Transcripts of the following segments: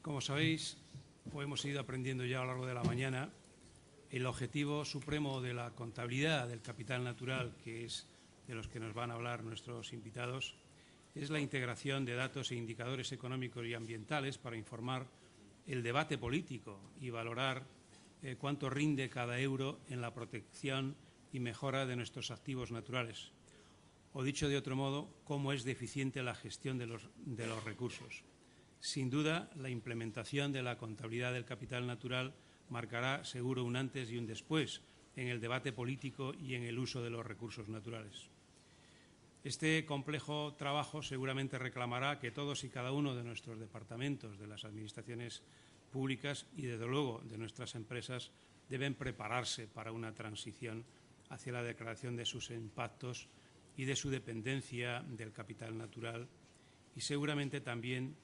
Como sabéis, o hemos ido aprendiendo ya a lo largo de la mañana, el objetivo supremo de la contabilidad del capital natural, que es de los que nos van a hablar nuestros invitados, es la integración de datos e indicadores económicos y ambientales para informar el debate político y valorar cuánto rinde cada euro en la protección y mejora de nuestros activos naturales. O dicho de otro modo, cómo es deficiente la gestión de los recursos. Sin duda, la implementación de la contabilidad del capital natural marcará seguro un antes y un después en el debate político y en el uso de los recursos naturales. Este complejo trabajo seguramente reclamará que todos y cada uno de nuestros departamentos, de las administraciones públicas y, desde luego, de nuestras empresas, deben prepararse para una transición hacia la declaración de sus impactos y de su dependencia del capital natural, y seguramente también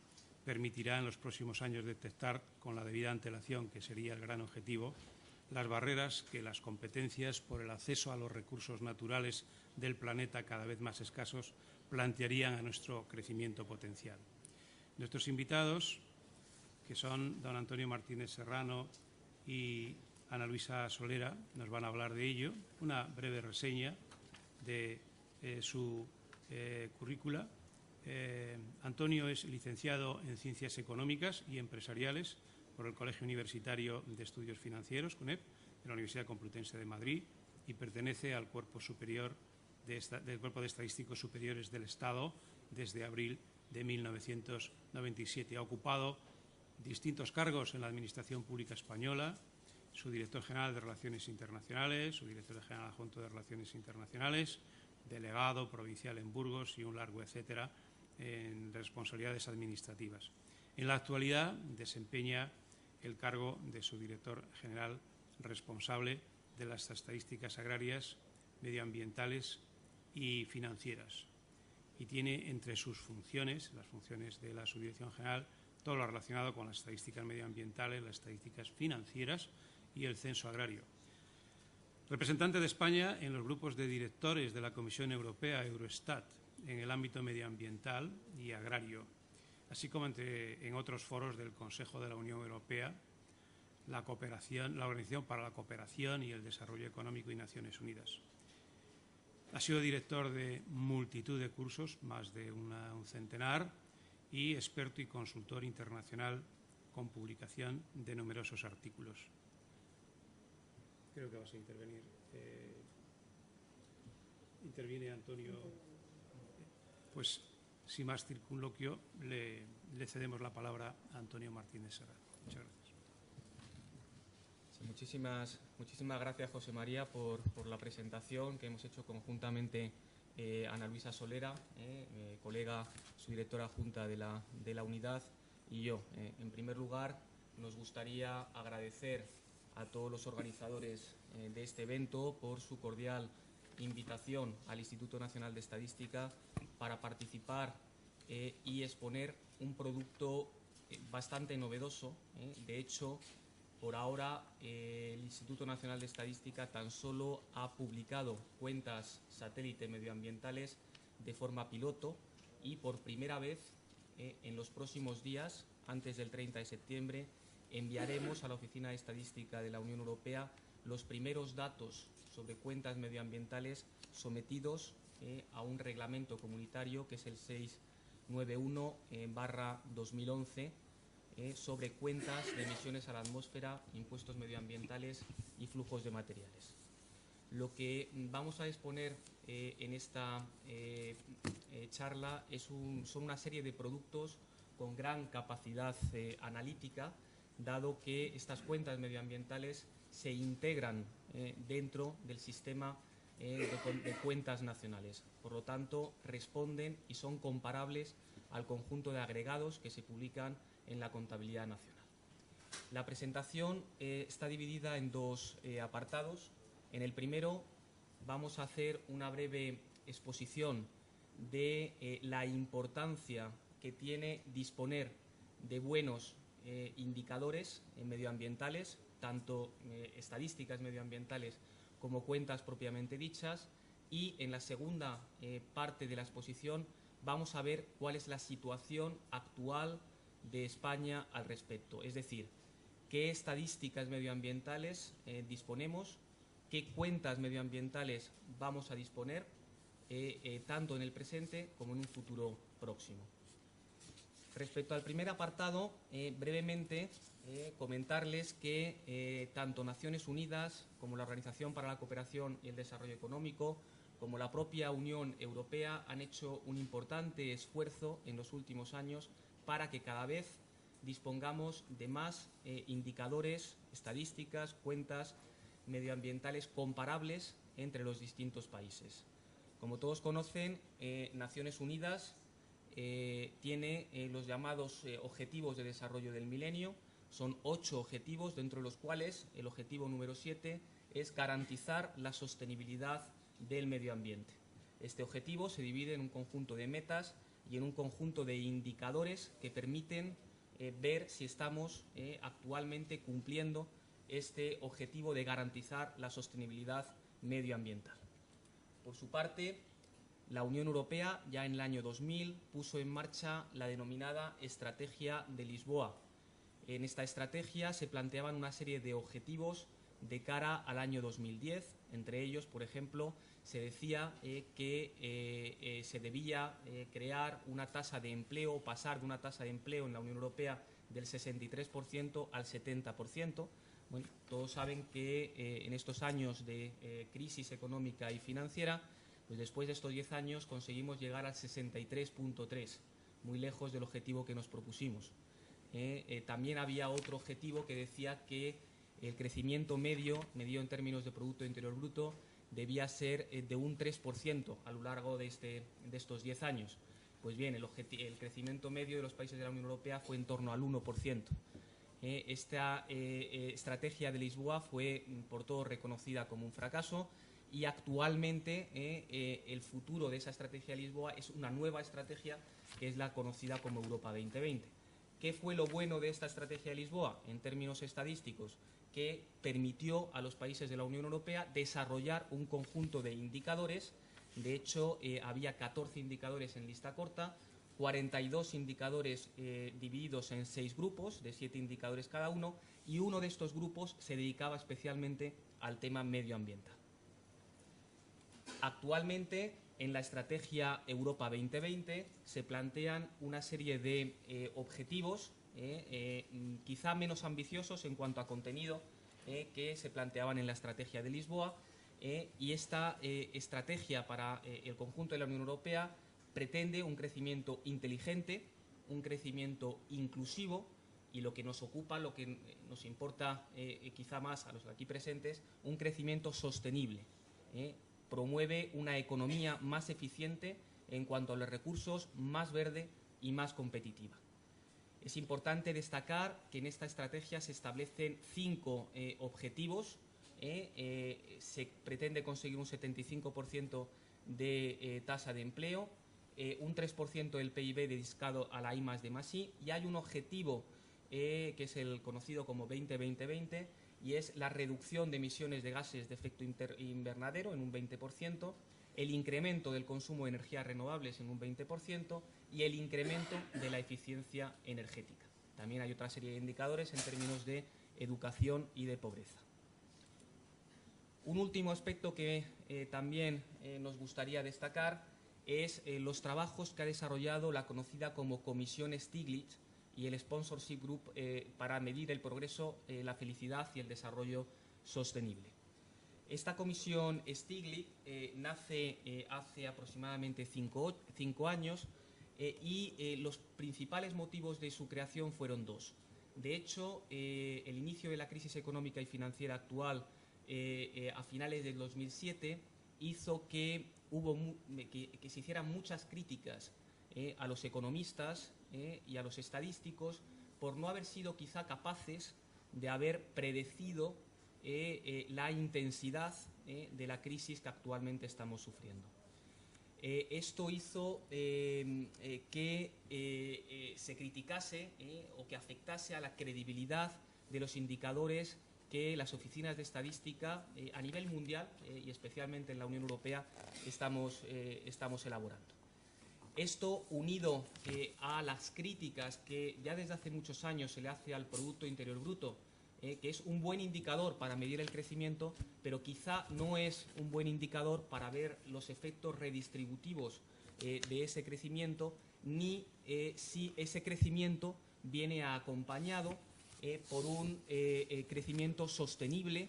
permitirá en los próximos años detectar con la debida antelación, que sería el gran objetivo, las barreras que las competencias por el acceso a los recursos naturales del planeta cada vez más escasos plantearían a nuestro crecimiento potencial. Nuestros invitados, que son don Antonio Martínez Serrano y Ana Luisa Solera, nos van a hablar de ello. Una breve reseña de su currícula. Antonio es licenciado en Ciencias Económicas y Empresariales por el Colegio Universitario de Estudios Financieros, CONEP, de la Universidad Complutense de Madrid, y pertenece al Cuerpo del Cuerpo de Estadísticos Superiores del Estado desde abril de 1997. Ha ocupado distintos cargos en la Administración Pública Española, su director general de Relaciones Internacionales, su director general adjunto de Relaciones Internacionales, delegado provincial en Burgos y un largo etcétera en responsabilidades administrativas. En la actualidad desempeña el cargo de su director general responsable de las estadísticas agrarias, medioambientales y financieras. Y tiene entre sus funciones, las funciones de la subdirección general, todo lo relacionado con las estadísticas medioambientales, las estadísticas financieras y el censo agrario. Representante de España en los grupos de directores de la Comisión Europea, Eurostat, en el ámbito medioambiental y agrario, así como en otros foros del Consejo de la Unión Europea, la Organización para la Cooperación y el Desarrollo Económico y Naciones Unidas. Ha sido director de multitud de cursos, más de un centenar, y experto y consultor internacional con publicación de numerosos artículos. Creo que vas a intervenir. Interviene Antonio. Pues, sin más circunloquio, le cedemos la palabra a Antonio Martínez Serrano. Muchas gracias. Sí, muchísimas gracias, José María, por la presentación que hemos hecho conjuntamente Ana Luisa Solera, colega subdirectora adjunta de la unidad, y yo. En primer lugar, nos gustaría agradecer a todos los organizadores de este evento por su cordial invitación al Instituto Nacional de Estadística para participar y exponer un producto bastante novedoso. De hecho, por ahora el Instituto Nacional de Estadística tan solo ha publicado cuentas satélite medioambientales de forma piloto, y por primera vez en los próximos días, antes del 30 de septiembre, enviaremos a la Oficina de Estadística de la Unión Europea los primeros datos sobre cuentas medioambientales sometidos a un reglamento comunitario, que es el 691/2011, sobre cuentas de emisiones a la atmósfera, impuestos medioambientales y flujos de materiales. Lo que vamos a exponer en esta charla son una serie de productos con gran capacidad analítica, dado que estas cuentas medioambientales se integran dentro del sistema de cuentas nacionales. Por lo tanto, responden y son comparables al conjunto de agregados que se publican en la contabilidad nacional. La presentación está dividida en dos apartados. En el primero vamos a hacer una breve exposición de la importancia que tiene disponer de buenos indicadores medioambientales, tanto estadísticas medioambientales como cuentas propiamente dichas, y en la segunda parte de la exposición vamos a ver cuál es la situación actual de España al respecto. Es decir, qué estadísticas medioambientales disponemos, qué cuentas medioambientales vamos a disponer, tanto en el presente como en un futuro próximo. Respecto al primer apartado, brevemente comentarles que tanto Naciones Unidas como la Organización para la Cooperación y el Desarrollo Económico, como la propia Unión Europea, han hecho un importante esfuerzo en los últimos años para que cada vez dispongamos de más indicadores, estadísticas, cuentas medioambientales comparables entre los distintos países. Como todos conocen, Naciones Unidas tiene los llamados Objetivos de Desarrollo del Milenio. Son 8 objetivos, dentro de los cuales el objetivo número 7 es garantizar la sostenibilidad del medio ambiente. Este objetivo se divide en un conjunto de metas y en un conjunto de indicadores que permiten ver si estamos actualmente cumpliendo este objetivo de garantizar la sostenibilidad medioambiental. Por su parte, la Unión Europea ya en el año 2000 puso en marcha la denominada Estrategia de Lisboa. En esta estrategia se planteaban una serie de objetivos de cara al año 2010. Entre ellos, por ejemplo, se decía que se debía crear una tasa de empleo, pasar de una tasa de empleo en la Unión Europea del 63% al 70%. Bueno, todos saben que en estos años de crisis económica y financiera, pues después de estos 10 años conseguimos llegar al 63,3%, muy lejos del objetivo que nos propusimos. También había otro objetivo que decía que el crecimiento medio, medido en términos de Producto Interior Bruto, debía ser de un 3% a lo largo de estos 10 años. Pues bien, el crecimiento medio de los países de la Unión Europea fue en torno al 1%. Esta estrategia de Lisboa fue por todos reconocida como un fracaso y actualmente el futuro de esa estrategia de Lisboa es una nueva estrategia que es la conocida como Europa 2020. ¿Qué fue lo bueno de esta estrategia de Lisboa en términos estadísticos? Que permitió a los países de la Unión Europea desarrollar un conjunto de indicadores. De hecho, había 14 indicadores en lista corta, 42 indicadores divididos en 6 grupos, de 7 indicadores cada uno, y uno de estos grupos se dedicaba especialmente al tema medioambiental. Actualmente, en la estrategia Europa 2020 se plantean una serie de objetivos quizá menos ambiciosos en cuanto a contenido que se planteaban en la estrategia de Lisboa, y esta estrategia para el conjunto de la Unión Europea pretende un crecimiento inteligente, un crecimiento inclusivo y lo que nos ocupa, lo que nos importa quizá más a los aquí presentes, un crecimiento sostenible. Promueve una economía más eficiente en cuanto a los recursos, más verde y más competitiva. Es importante destacar que en esta estrategia se establecen 5 objetivos. Se pretende conseguir un 75% de tasa de empleo, un 3% del PIB dedicado a la I+D+I, y hay un objetivo que es el conocido como 20-20-20, y es la reducción de emisiones de gases de efecto invernadero en un 20%, el incremento del consumo de energías renovables en un 20% y el incremento de la eficiencia energética. También hay otra serie de indicadores en términos de educación y de pobreza. Un último aspecto que también nos gustaría destacar es los trabajos que ha desarrollado la conocida como Comisión Stiglitz y el Sponsorship Group para medir el progreso, la felicidad y el desarrollo sostenible. Esta comisión Stiglitz nace hace aproximadamente 5 años y los principales motivos de su creación fueron 2. De hecho, el inicio de la crisis económica y financiera actual a finales del 2007 hizo que se hicieran muchas críticas a los economistas y a los estadísticos por no haber sido quizá capaces de haber predecido la intensidad de la crisis que actualmente estamos sufriendo. Esto hizo que se criticase o que afectase a la credibilidad de los indicadores que las oficinas de estadística a nivel mundial y especialmente en la Unión Europea estamos elaborando. Esto unido a las críticas que ya desde hace muchos años se le hace al Producto Interior Bruto, que es un buen indicador para medir el crecimiento, pero quizá no es un buen indicador para ver los efectos redistributivos de ese crecimiento, ni si ese crecimiento viene acompañado por un crecimiento sostenible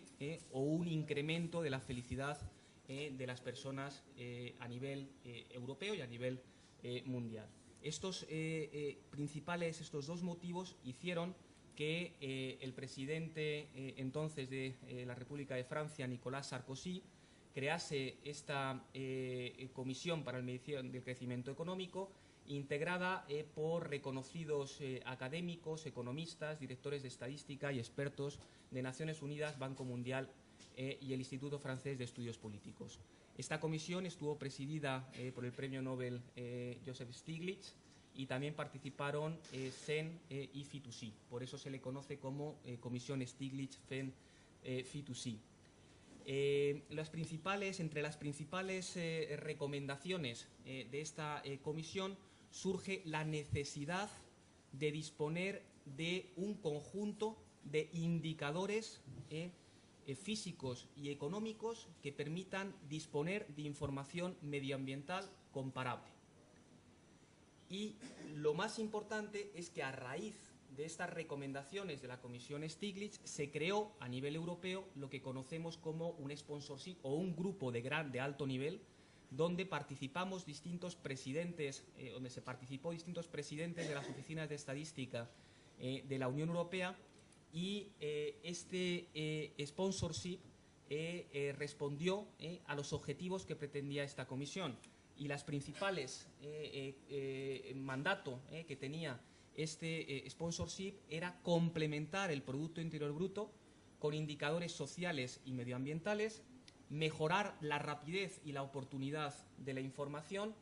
o un incremento de la felicidad de las personas a nivel europeo y a nivel mundial. Estos dos motivos hicieron que el presidente entonces de la República de Francia, Nicolas Sarkozy, crease esta Comisión para la Medición del Crecimiento Económico, integrada por reconocidos académicos, economistas, directores de estadística y expertos de Naciones Unidas, Banco Mundial y el Instituto Francés de Estudios Políticos. Esta comisión estuvo presidida por el premio Nobel Joseph Stiglitz, y también participaron CEN y FI2C. Por eso se le conoce como Comisión Stiglitz-FI2C. Entre las principales recomendaciones de esta comisión surge la necesidad de disponer de un conjunto de indicadores físicos y económicos que permitan disponer de información medioambiental comparable. Y lo más importante es que a raíz de estas recomendaciones de la Comisión Stiglitz se creó a nivel europeo lo que conocemos como un sponsorship o un grupo de alto nivel donde participamos distintos presidentes, distintos presidentes de las oficinas de estadística de la Unión Europea, y este sponsorship respondió a los objetivos que pretendía esta comisión. Y las principales mandato que tenía este sponsorship era complementar el Producto Interior Bruto con indicadores sociales y medioambientales, mejorar la rapidez y la oportunidad de la información,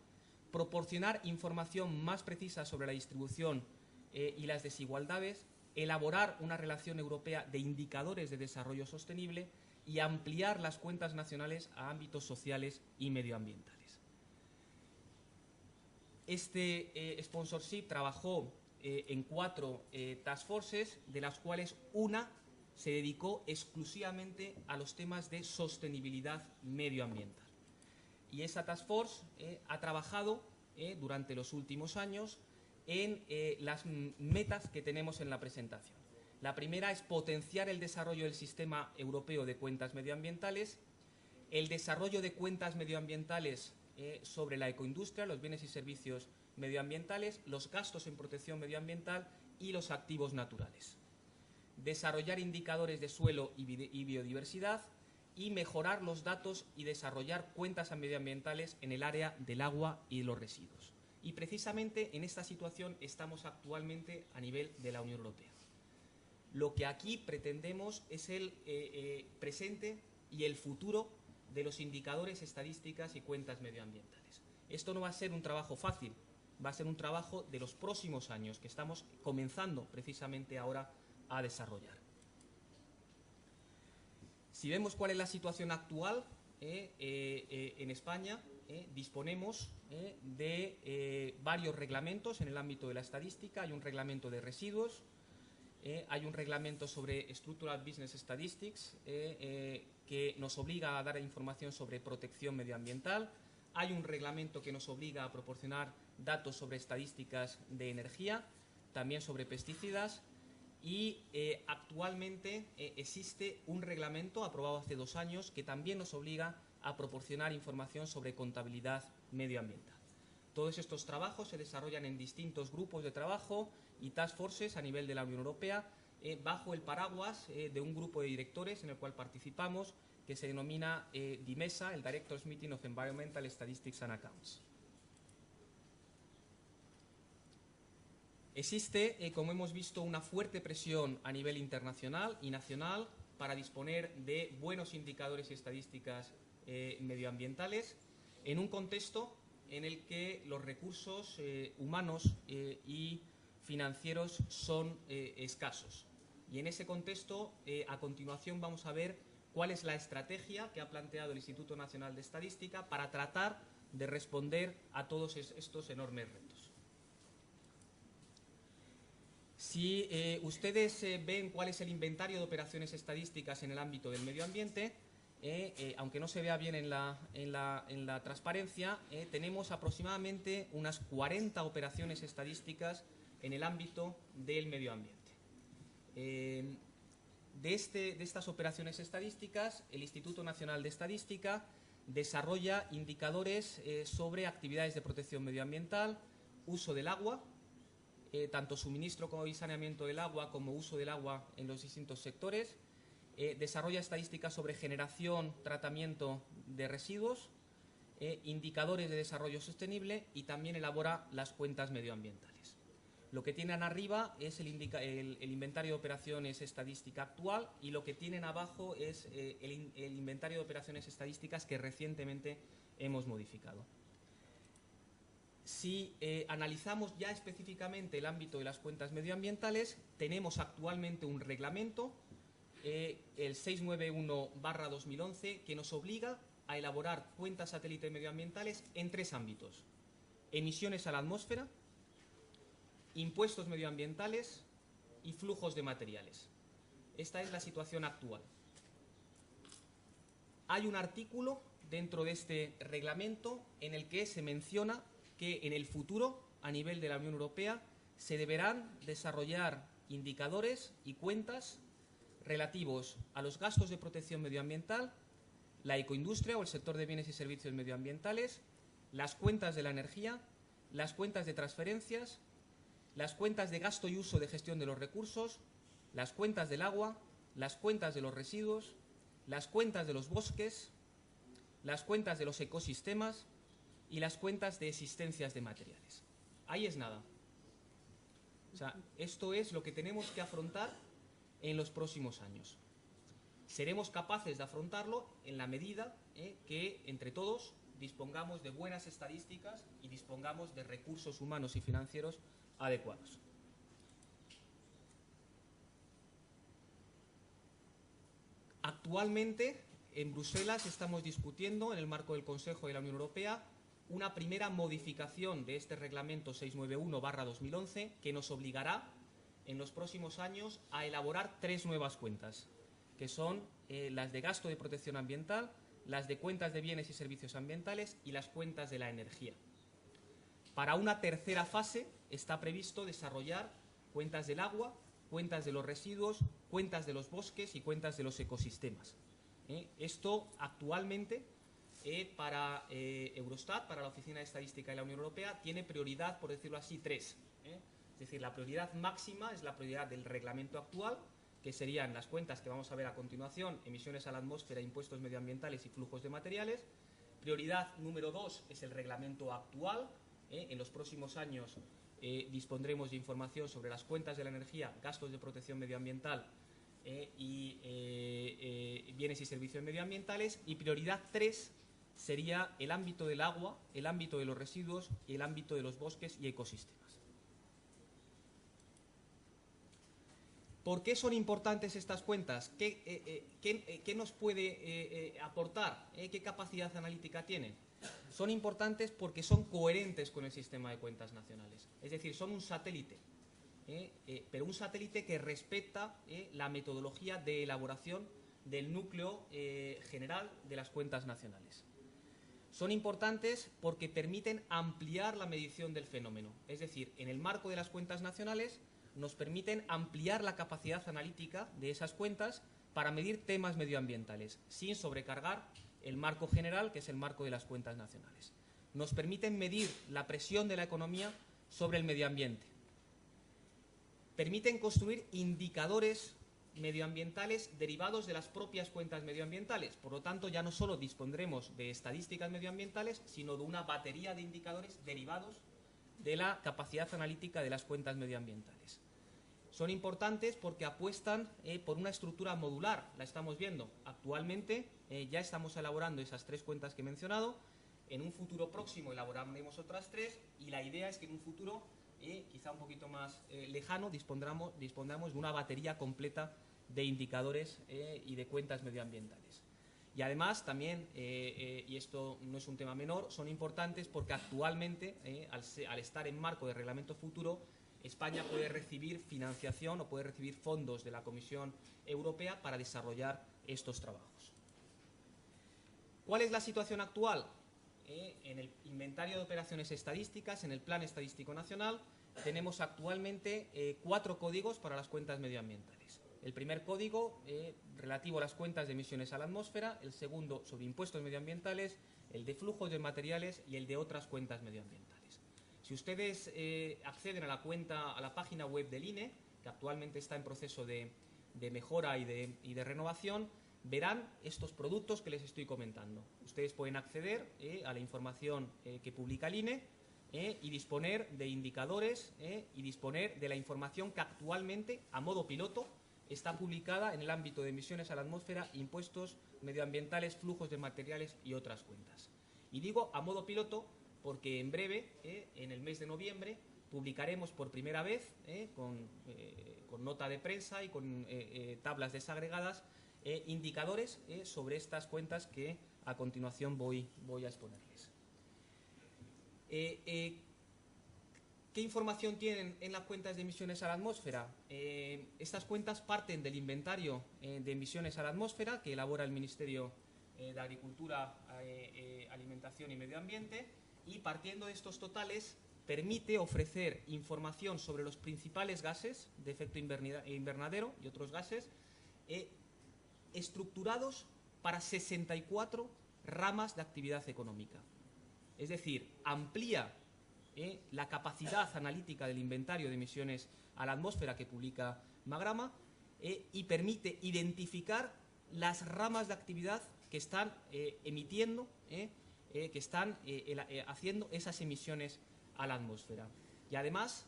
proporcionar información más precisa sobre la distribución y las desigualdades, elaborar una relación europea de indicadores de desarrollo sostenible y ampliar las cuentas nacionales a ámbitos sociales y medioambientales. Este sponsorship trabajó en 4 task forces, de las cuales una se dedicó exclusivamente a los temas de sostenibilidad medioambiental. Y esa task force ha trabajado durante los últimos años en las metas que tenemos en la presentación. La primera es potenciar el desarrollo del sistema europeo de cuentas medioambientales, el desarrollo de cuentas medioambientales sobre la ecoindustria, los bienes y servicios medioambientales, los gastos en protección medioambiental y los activos naturales. Desarrollar indicadores de suelo y biodiversidad y mejorar los datos y desarrollar cuentas medioambientales en el área del agua y de los residuos. Y precisamente en esta situación estamos actualmente a nivel de la Unión Europea. Lo que aquí pretendemos es el presente y el futuro de los indicadores, estadísticas y cuentas medioambientales. Esto no va a ser un trabajo fácil, va a ser un trabajo de los próximos años que estamos comenzando precisamente ahora a desarrollar. Si vemos cuál es la situación actual en España, disponemos de varios reglamentos en el ámbito de la estadística. Hay un reglamento de residuos, hay un reglamento sobre Structural Business Statistics que nos obliga a dar información sobre protección medioambiental. Hay un reglamento que nos obliga a proporcionar datos sobre estadísticas de energía, también sobre pesticidas, y actualmente existe un reglamento aprobado hace 2 años que también nos obliga a proporcionar información sobre contabilidad medioambiental. Todos estos trabajos se desarrollan en distintos grupos de trabajo y task forces a nivel de la Unión Europea, bajo el paraguas de un grupo de directores en el cual participamos, que se denomina DIMESA, el Directors Meeting of Environmental Statistics and Accounts. Existe, como hemos visto, una fuerte presión a nivel internacional y nacional para disponer de buenos indicadores y estadísticas medioambientales en un contexto en el que los recursos humanos y financieros son escasos. Y en ese contexto, a continuación vamos a ver cuál es la estrategia que ha planteado el Instituto Nacional de Estadística para tratar de responder a todos estos enormes retos. Si ustedes ven cuál es el inventario de operaciones estadísticas en el ámbito del medio ambiente, aunque no se vea bien en la transparencia, tenemos aproximadamente unas 40 operaciones estadísticas en el ámbito del medio ambiente. De estas operaciones estadísticas, el Instituto Nacional de Estadística desarrolla indicadores sobre actividades de protección medioambiental, uso del agua, tanto suministro y saneamiento del agua como uso del agua en los distintos sectores, desarrolla estadísticas sobre generación, tratamiento de residuos, indicadores de desarrollo sostenible y también elabora las cuentas medioambientales. Lo que tienen arriba es el inventario de operaciones estadística actual y lo que tienen abajo es el inventario de operaciones estadísticas que recientemente hemos modificado. Si analizamos ya específicamente el ámbito de las cuentas medioambientales, tenemos actualmente un reglamento, el 691/2011, que nos obliga a elaborar cuentas satélite medioambientales en 3 ámbitos: emisiones a la atmósfera, impuestos medioambientales y flujos de materiales. Esta es la situación actual. Hay un artículo dentro de este reglamento en el que se menciona que en el futuro, a nivel de la Unión Europea, se deberán desarrollar indicadores y cuentas relativos a los gastos de protección medioambiental, la ecoindustria o el sector de bienes y servicios medioambientales, las cuentas de la energía, las cuentas de transferencias, las cuentas de gasto y uso de gestión de los recursos, las cuentas del agua, las cuentas de los residuos, las cuentas de los bosques, las cuentas de los ecosistemas y las cuentas de existencias de materiales. Ahí es nada. O sea, esto es lo que tenemos que afrontar en los próximos años. Seremos capaces de afrontarlo en la medida que, entre todos, dispongamos de buenas estadísticas y dispongamos de recursos humanos y financieros adecuados. Actualmente, en Bruselas estamos discutiendo, en el marco del Consejo de la Unión Europea, una primera modificación de este reglamento 691/2011 que nos obligará en los próximos años a elaborar 3 nuevas cuentas, que son las de gasto de protección ambiental, las de cuentas de bienes y servicios ambientales y las cuentas de la energía. Para una tercera fase está previsto desarrollar cuentas del agua, cuentas de los residuos, cuentas de los bosques y cuentas de los ecosistemas. Esto actualmente para Eurostat, para la Oficina de Estadística de la Unión Europea, tiene prioridad, por decirlo así, 3. Es decir, la prioridad máxima es la prioridad del reglamento actual, que serían las cuentas que vamos a ver a continuación: emisiones a la atmósfera, impuestos medioambientales y flujos de materiales. Prioridad número 2 es el reglamento actual. En los próximos años dispondremos de información sobre las cuentas de la energía, gastos de protección medioambiental y bienes y servicios medioambientales. Y prioridad 3 sería el ámbito del agua, el ámbito de los residuos y el ámbito de los bosques y ecosistemas. ¿Por qué son importantes estas cuentas? ¿Qué nos puede aportar? ¿Qué capacidad analítica tienen? Son importantes porque son coherentes con el sistema de cuentas nacionales. Es decir, son un satélite, pero un satélite que respeta la metodología de elaboración del núcleo general de las cuentas nacionales. Son importantes porque permiten ampliar la medición del fenómeno. Es decir, en el marco de las cuentas nacionales nos permiten ampliar la capacidad analítica de esas cuentas para medir temas medioambientales, sin sobrecargar el marco general, que es el marco de las cuentas nacionales. Nos permiten medir la presión de la economía sobre el medio ambiente. Permiten construir indicadores medioambientales derivados de las propias cuentas medioambientales. Por lo tanto, ya no solo dispondremos de estadísticas medioambientales, sino de una batería de indicadores derivados de la capacidad analítica de las cuentas medioambientales. Son importantes porque apuestan por una estructura modular. La estamos viendo actualmente. Ya estamos elaborando esas 3 cuentas que he mencionado. En un futuro próximo elaboraremos otras 3 y la idea es que en un futuro quizá un poquito más lejano dispondremos de una batería completa de indicadores y de cuentas medioambientales. Y además también, y esto no es un tema menor, son importantes porque actualmente, al estar en marco de reglamento futuro, España puede recibir financiación o puede recibir fondos de la Comisión Europea para desarrollar estos trabajos. ¿Cuál es la situación actual? En el inventario de operaciones estadísticas, en el Plan Estadístico Nacional, tenemos actualmente 4 códigos para las cuentas medioambientales. El primer código relativo a las cuentas de emisiones a la atmósfera, el segundo sobre impuestos medioambientales, el de flujos de materiales y el de otras cuentas medioambientales. Si ustedes acceden a la página web del INE, que actualmente está en proceso de mejora y de renovación, verán estos productos que les estoy comentando. Ustedes pueden acceder a la información que publica el INE y disponer de indicadores y disponer de la información que actualmente, a modo piloto, está publicada en el ámbito de emisiones a la atmósfera, impuestos medioambientales, flujos de materiales y otras cuentas. Y digo a modo piloto porque en breve, en el mes de noviembre, publicaremos por primera vez, con nota de prensa y con tablas desagregadas, indicadores sobre estas cuentas que a continuación voy a exponerles. ¿Qué información tienen en las cuentas de emisiones a la atmósfera? Estas cuentas parten del inventario de emisiones a la atmósfera que elabora el Ministerio de Agricultura, Alimentación y Medio Ambiente, y partiendo de estos totales permite ofrecer información sobre los principales gases de efecto invernadero y otros gases estructurados para 64 ramas de actividad económica. Es decir, amplía la capacidad analítica del inventario de emisiones a la atmósfera que publica Magrama y permite identificar las ramas de actividad que están emitiendo, que están haciendo esas emisiones a la atmósfera. Y además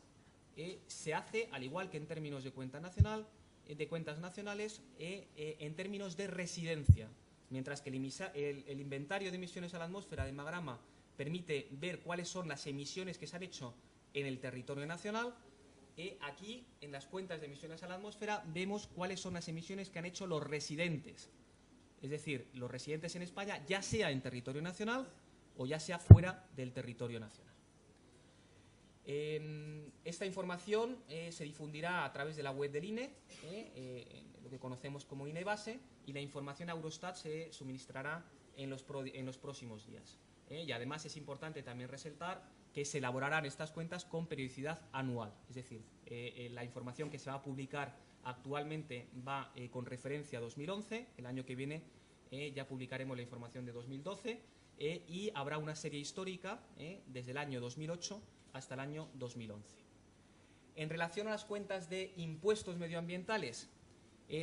se hace, al igual que en términos de cuentas nacionales, en términos de residencia. Mientras que el inventario de emisiones a la atmósfera de Magrama permite ver cuáles son las emisiones que se han hecho en el territorio nacional, aquí, en las cuentas de emisiones a la atmósfera, vemos cuáles son las emisiones que han hecho los residentes. Es decir, los residentes en España, ya sea en territorio nacional o ya sea fuera del territorio nacional. Esta información se difundirá a través de la web del INE, lo que conocemos como INE Base, y la información a Eurostat se suministrará en los próximos días. Y además es importante también resaltar que se elaborarán estas cuentas con periodicidad anual. Es decir, la información que se va a publicar actualmente va con referencia a 2011. El año que viene ya publicaremos la información de 2012 y habrá una serie histórica desde el año 2008 hasta el año 2011. En relación a las cuentas de impuestos medioambientales,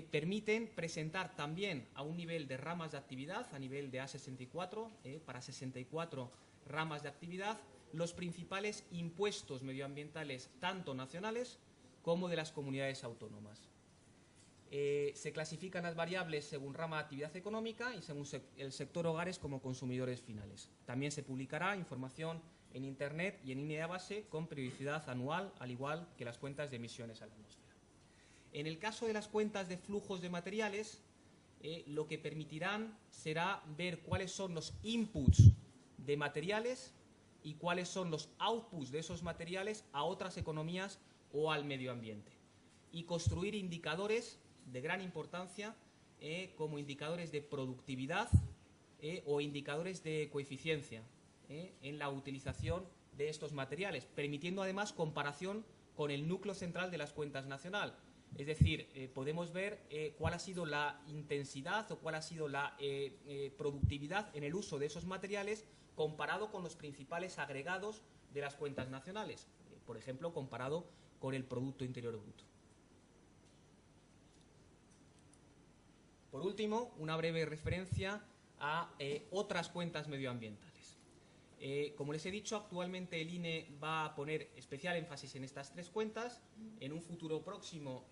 permiten presentar también a un nivel de ramas de actividad, a nivel de A64, para 64 ramas de actividad, los principales impuestos medioambientales, tanto nacionales como de las comunidades autónomas. Se clasifican las variables según rama de actividad económica y según el sector hogares como consumidores finales. También se publicará información en Internet y en INE Base con periodicidad anual, al igual que las cuentas de emisiones a la atmósfera. En el caso de las cuentas de flujos de materiales, lo que permitirán será ver cuáles son los inputs de materiales y cuáles son los outputs de esos materiales a otras economías o al medio ambiente. Y construir indicadores de gran importancia como indicadores de productividad o indicadores de coeficiencia en la utilización de estos materiales, permitiendo además comparación con el núcleo central de las cuentas nacional. Es decir, podemos ver cuál ha sido la intensidad o cuál ha sido la productividad en el uso de esos materiales comparado con los principales agregados de las cuentas nacionales, por ejemplo, comparado con el Producto Interior Bruto. Por último, una breve referencia a otras cuentas medioambientales. Como les he dicho, actualmente el INE va a poner especial énfasis en estas 3 cuentas. En un futuro próximo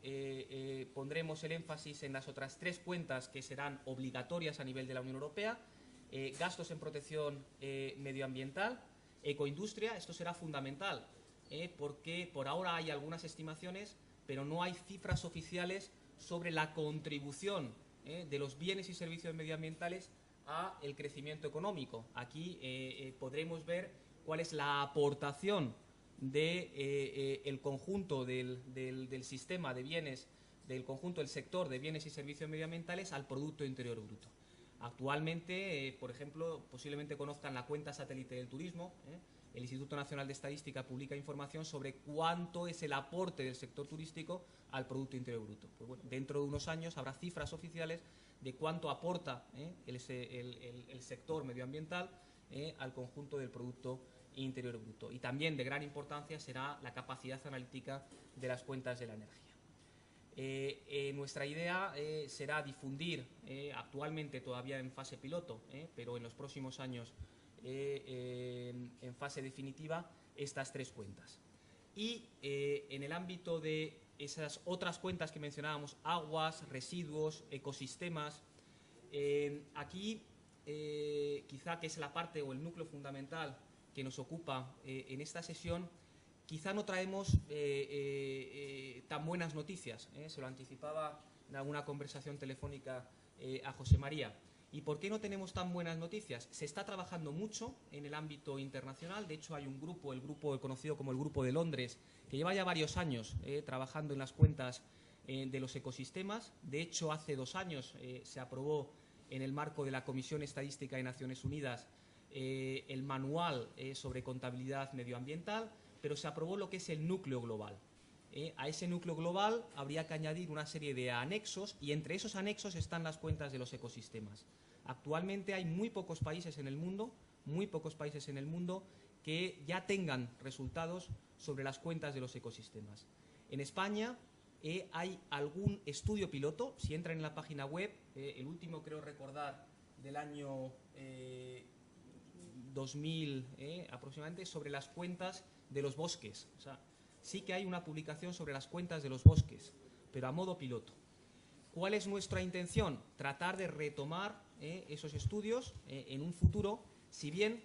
pondremos el énfasis en las otras 3 cuentas que serán obligatorias a nivel de la Unión Europea. Gastos en protección medioambiental, ecoindustria, esto será fundamental, porque por ahora hay algunas estimaciones, pero no hay cifras oficiales sobre la contribución de los bienes y servicios medioambientales a el crecimiento económico. Aquí podremos ver cuál es la aportación del conjunto del sistema de bienes, del conjunto del sector de bienes y servicios medioambientales al Producto Interior Bruto. Actualmente, por ejemplo, posiblemente conozcan la cuenta satélite del turismo. El Instituto Nacional de Estadística publica información sobre cuánto es el aporte del sector turístico al Producto Interior Bruto. Pues bueno, dentro de unos años habrá cifras oficiales de cuánto aporta el sector medioambiental al conjunto del Producto Interior Bruto. Y también de gran importancia será la capacidad analítica de las cuentas de la energía. Nuestra idea será difundir, actualmente todavía en fase piloto, pero en los próximos años en fase definitiva, estas 3 cuentas. Y en el ámbito de esas otras cuentas que mencionábamos, aguas, residuos, ecosistemas, aquí quizá que es la parte o el núcleo fundamental que nos ocupa en esta sesión, quizá no traemos tan buenas noticias. Se lo anticipaba en alguna conversación telefónica a José María. ¿Y por qué no tenemos tan buenas noticias? Se está trabajando mucho en el ámbito internacional. De hecho, hay un grupo, el grupo conocido como el Grupo de Londres, que lleva ya varios años trabajando en las cuentas de los ecosistemas. De hecho, hace 2 años se aprobó en el marco de la Comisión Estadística de Naciones Unidas el manual sobre contabilidad medioambiental, pero se aprobó lo que es el núcleo global. A ese núcleo global habría que añadir una serie de anexos, y entre esos anexos están las cuentas de los ecosistemas. Actualmente hay muy pocos países en el mundo que ya tengan resultados sobre las cuentas de los ecosistemas. En España hay algún estudio piloto. Si entran en la página web, el último creo recordar del año 2000 aproximadamente, sobre las cuentas de los bosques. O sea, sí que hay una publicación sobre las cuentas de los bosques, pero a modo piloto. ¿Cuál es nuestra intención? Tratar de retomar esos estudios en un futuro, si bien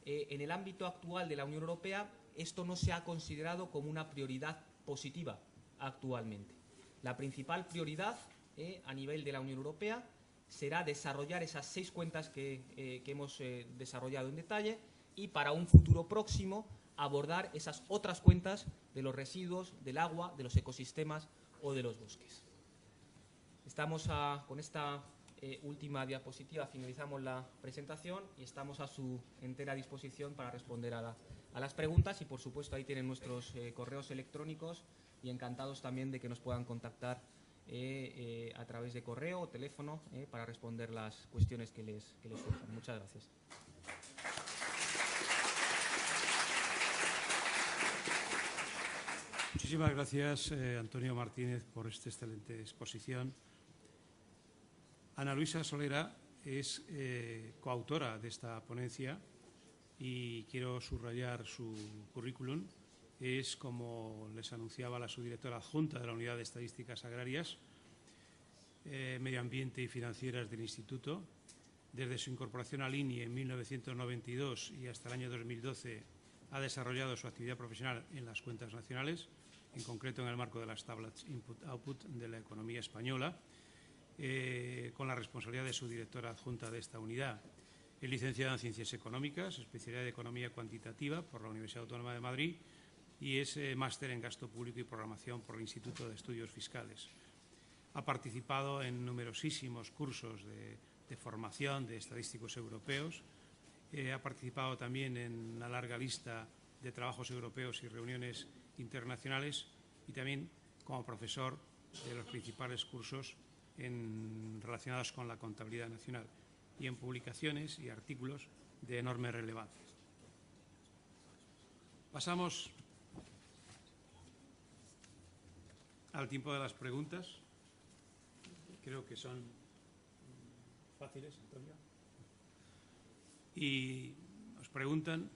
en el ámbito actual de la Unión Europea esto no se ha considerado como una prioridad positiva actualmente. La principal prioridad a nivel de la Unión Europea será desarrollar esas 6 cuentas que hemos desarrollado en detalle, y para un futuro próximo abordar esas otras cuentas de los residuos, del agua, de los ecosistemas o de los bosques. Estamos con esta última diapositiva, finalizamos la presentación y estamos a su entera disposición para responder a las preguntas, y por supuesto ahí tienen nuestros correos electrónicos, y encantados también de que nos puedan contactar a través de correo o teléfono para responder las cuestiones que les surjan. Muchas gracias. Muchísimas gracias, Antonio Martínez, por esta excelente exposición. Ana Luisa Solera es coautora de esta ponencia y quiero subrayar su currículum. Es, como les anunciaba, la subdirectora adjunta de la Unidad de Estadísticas Agrarias, Medio Ambiente y Financieras del Instituto. Desde su incorporación al INI en 1992 y hasta el año 2012 ha desarrollado su actividad profesional en las cuentas nacionales, en concreto en el marco de las tablas Input-Output de la economía española, con la responsabilidad de su directora adjunta de esta unidad. Es licenciada en Ciencias Económicas, especialidad de Economía Cuantitativa por la Universidad Autónoma de Madrid, y es máster en Gasto Público y Programación por el Instituto de Estudios Fiscales. Ha participado en numerosísimos cursos de formación de estadísticos europeos. Ha participado también en una larga lista de trabajos europeos y reuniones internacionales, y también como profesor de los principales cursos relacionados con la contabilidad nacional, y en publicaciones y artículos de enorme relevancia. Pasamos al tiempo de las preguntas. Creo que son fáciles, Antonio. Y nos preguntan: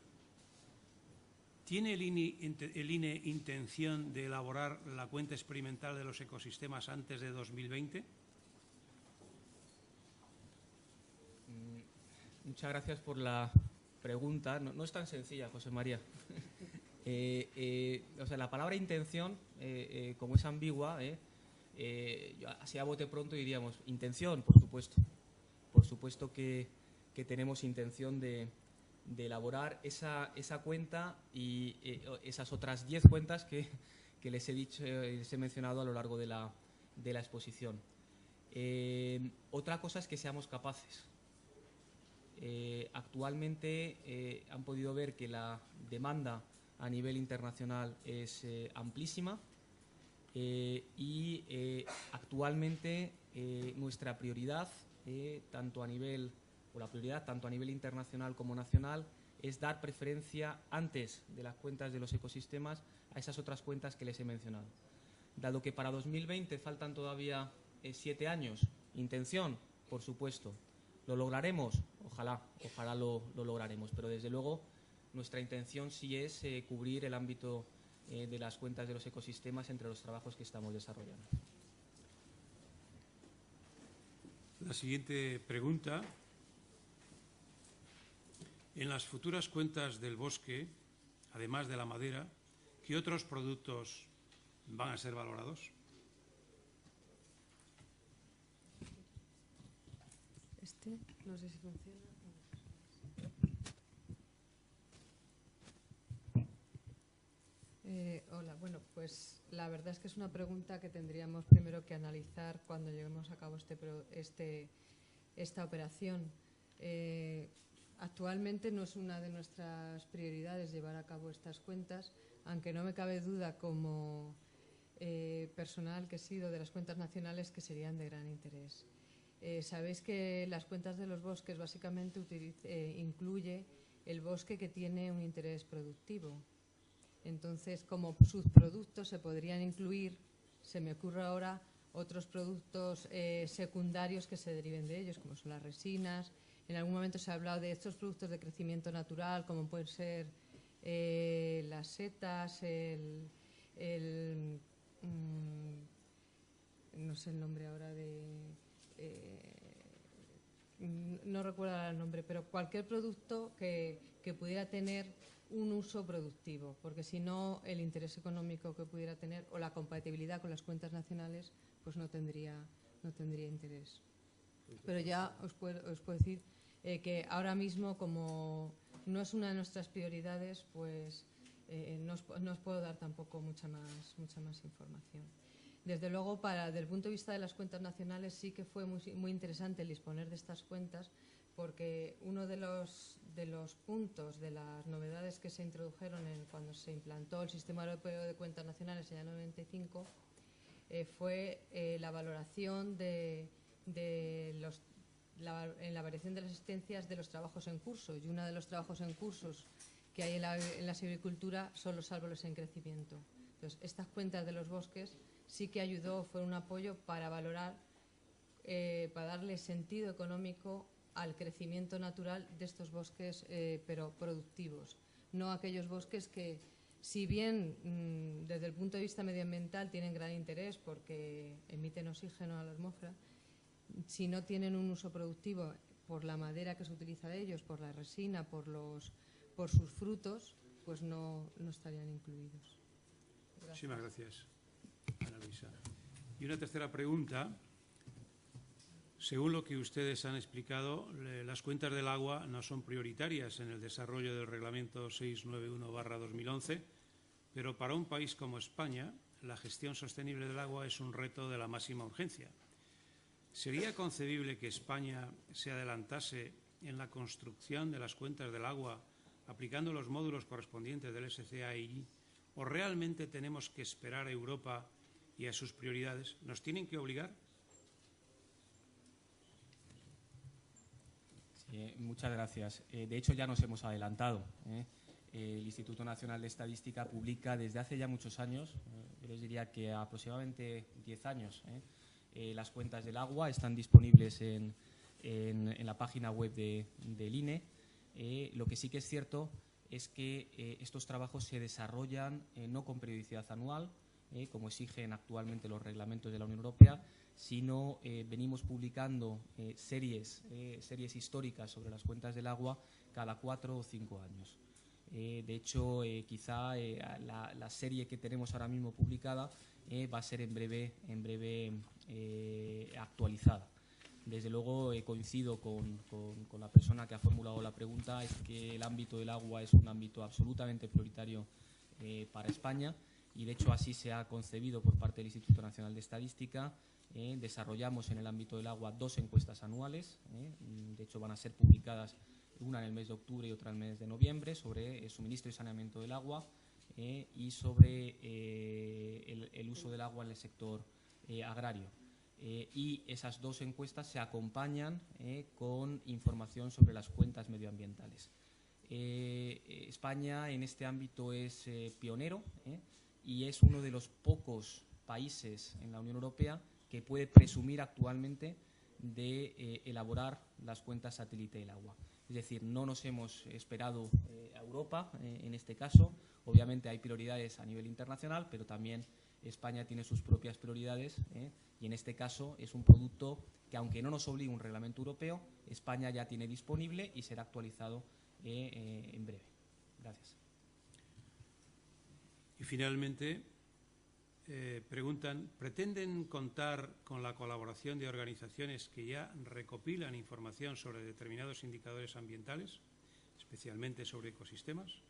¿tiene el INE intención de elaborar la cuenta experimental de los ecosistemas antes de 2020? Muchas gracias por la pregunta. No es tan sencilla, José María. O sea, la palabra intención, como es ambigua, así a bote pronto diríamos intención, por supuesto. por supuesto que tenemos intención de elaborar esa cuenta y esas otras 10 cuentas que les he mencionado a lo largo de la exposición. Otra cosa es que seamos capaces. Actualmente han podido ver que la demanda a nivel internacional es amplísima y actualmente nuestra prioridad, tanto a nivel internacional como nacional, es dar preferencia antes de las cuentas de los ecosistemas a esas otras cuentas que les he mencionado. Dado que para 2020 faltan todavía 7 años, intención, por supuesto. ¿Lo lograremos? Ojalá lo lograremos, pero desde luego nuestra intención sí es cubrir el ámbito de las cuentas de los ecosistemas entre los trabajos que estamos desarrollando. La siguiente pregunta. En las futuras cuentas del bosque, además de la madera, ¿qué otros productos van a ser valorados? No sé si funciona. Hola, bueno, pues la verdad es que es una pregunta que tendríamos primero que analizar cuando llevemos a cabo esta operación. Actualmente no es una de nuestras prioridades llevar a cabo estas cuentas, aunque no me cabe duda como personal que he sido de las cuentas nacionales que serían de gran interés. Sabéis que las cuentas de los bosques básicamente incluye el bosque que tiene un interés productivo. Entonces, como subproductos se podrían incluir, se me ocurre ahora, otros productos secundarios que se deriven de ellos, como son las resinas. En algún momento se ha hablado de estos productos de crecimiento natural, como pueden ser las setas, no sé el nombre ahora no recuerdo el nombre, pero cualquier producto que pudiera tener un uso productivo, porque si no el interés económico que pudiera tener o la compatibilidad con las cuentas nacionales pues no tendría interés. Pero ya os puedo decir que ahora mismo, como no es una de nuestras prioridades, pues no os puedo dar tampoco mucha más información. Desde luego, desde el punto de vista de las cuentas nacionales, sí que fue muy interesante el disponer de estas cuentas, porque uno de los puntos, de las novedades que se introdujeron cuando se implantó el Sistema Europeo de Cuentas Nacionales en el año 95 fue la valoración en la variación de las existencias de los trabajos en curso. Y uno de los trabajos en cursos que hay en la silvicultura son los árboles en crecimiento. Entonces, estas cuentas de los bosques sí que fue un apoyo para valorar, para darle sentido económico al crecimiento natural de estos bosques, pero productivos. No aquellos bosques que, si bien desde el punto de vista medioambiental tienen gran interés porque emiten oxígeno a la atmósfera, si no tienen un uso productivo por la madera que se utiliza de ellos, por la resina, por sus frutos, pues no estarían incluidos. Muchísimas gracias, Ana Luisa. Y una tercera pregunta. Según lo que ustedes han explicado, las cuentas del agua no son prioritarias en el desarrollo del Reglamento 691/2011, pero para un país como España, la gestión sostenible del agua es un reto de la máxima urgencia. ¿Sería concebible que España se adelantase en la construcción de las cuentas del agua aplicando los módulos correspondientes del SCAI, o realmente tenemos que esperar a Europa y a sus prioridades? ¿Nos tienen que obligar? Muchas gracias. De hecho, ya nos hemos adelantado. El Instituto Nacional de Estadística publica desde hace ya muchos años, yo les diría que aproximadamente 10 años, las cuentas del agua están disponibles en la página web del INE. Lo que sí que es cierto es que estos trabajos se desarrollan no con periodicidad anual, como exigen actualmente los reglamentos de la Unión Europea, sino venimos publicando series históricas sobre las cuentas del agua cada 4 o 5 años. De hecho, quizá la serie que tenemos ahora mismo publicada va a ser en breve actualizada. Desde luego coincido con la persona que ha formulado la pregunta, es que el ámbito del agua es un ámbito absolutamente prioritario para España y de hecho así se ha concebido por parte del Instituto Nacional de Estadística. Desarrollamos en el ámbito del agua 2 encuestas anuales, de hecho van a ser publicadas una en el mes de octubre y otra en el mes de noviembre, sobre el suministro y saneamiento del agua y sobre el uso del agua en el sector agrario. Y esas 2 encuestas se acompañan con información sobre las cuentas medioambientales. España en este ámbito es pionero y es uno de los pocos países en la Unión Europea que puede presumir actualmente de elaborar las cuentas satélite del agua. Es decir, no nos hemos esperado a Europa en este caso. Obviamente hay prioridades a nivel internacional, pero también España tiene sus propias prioridades y en este caso es un producto que, aunque no nos obligue un reglamento europeo, España ya tiene disponible y será actualizado en breve. Gracias. Y finalmente, preguntan, ¿pretenden contar con la colaboración de organizaciones que ya recopilan información sobre determinados indicadores ambientales, especialmente sobre ecosistemas?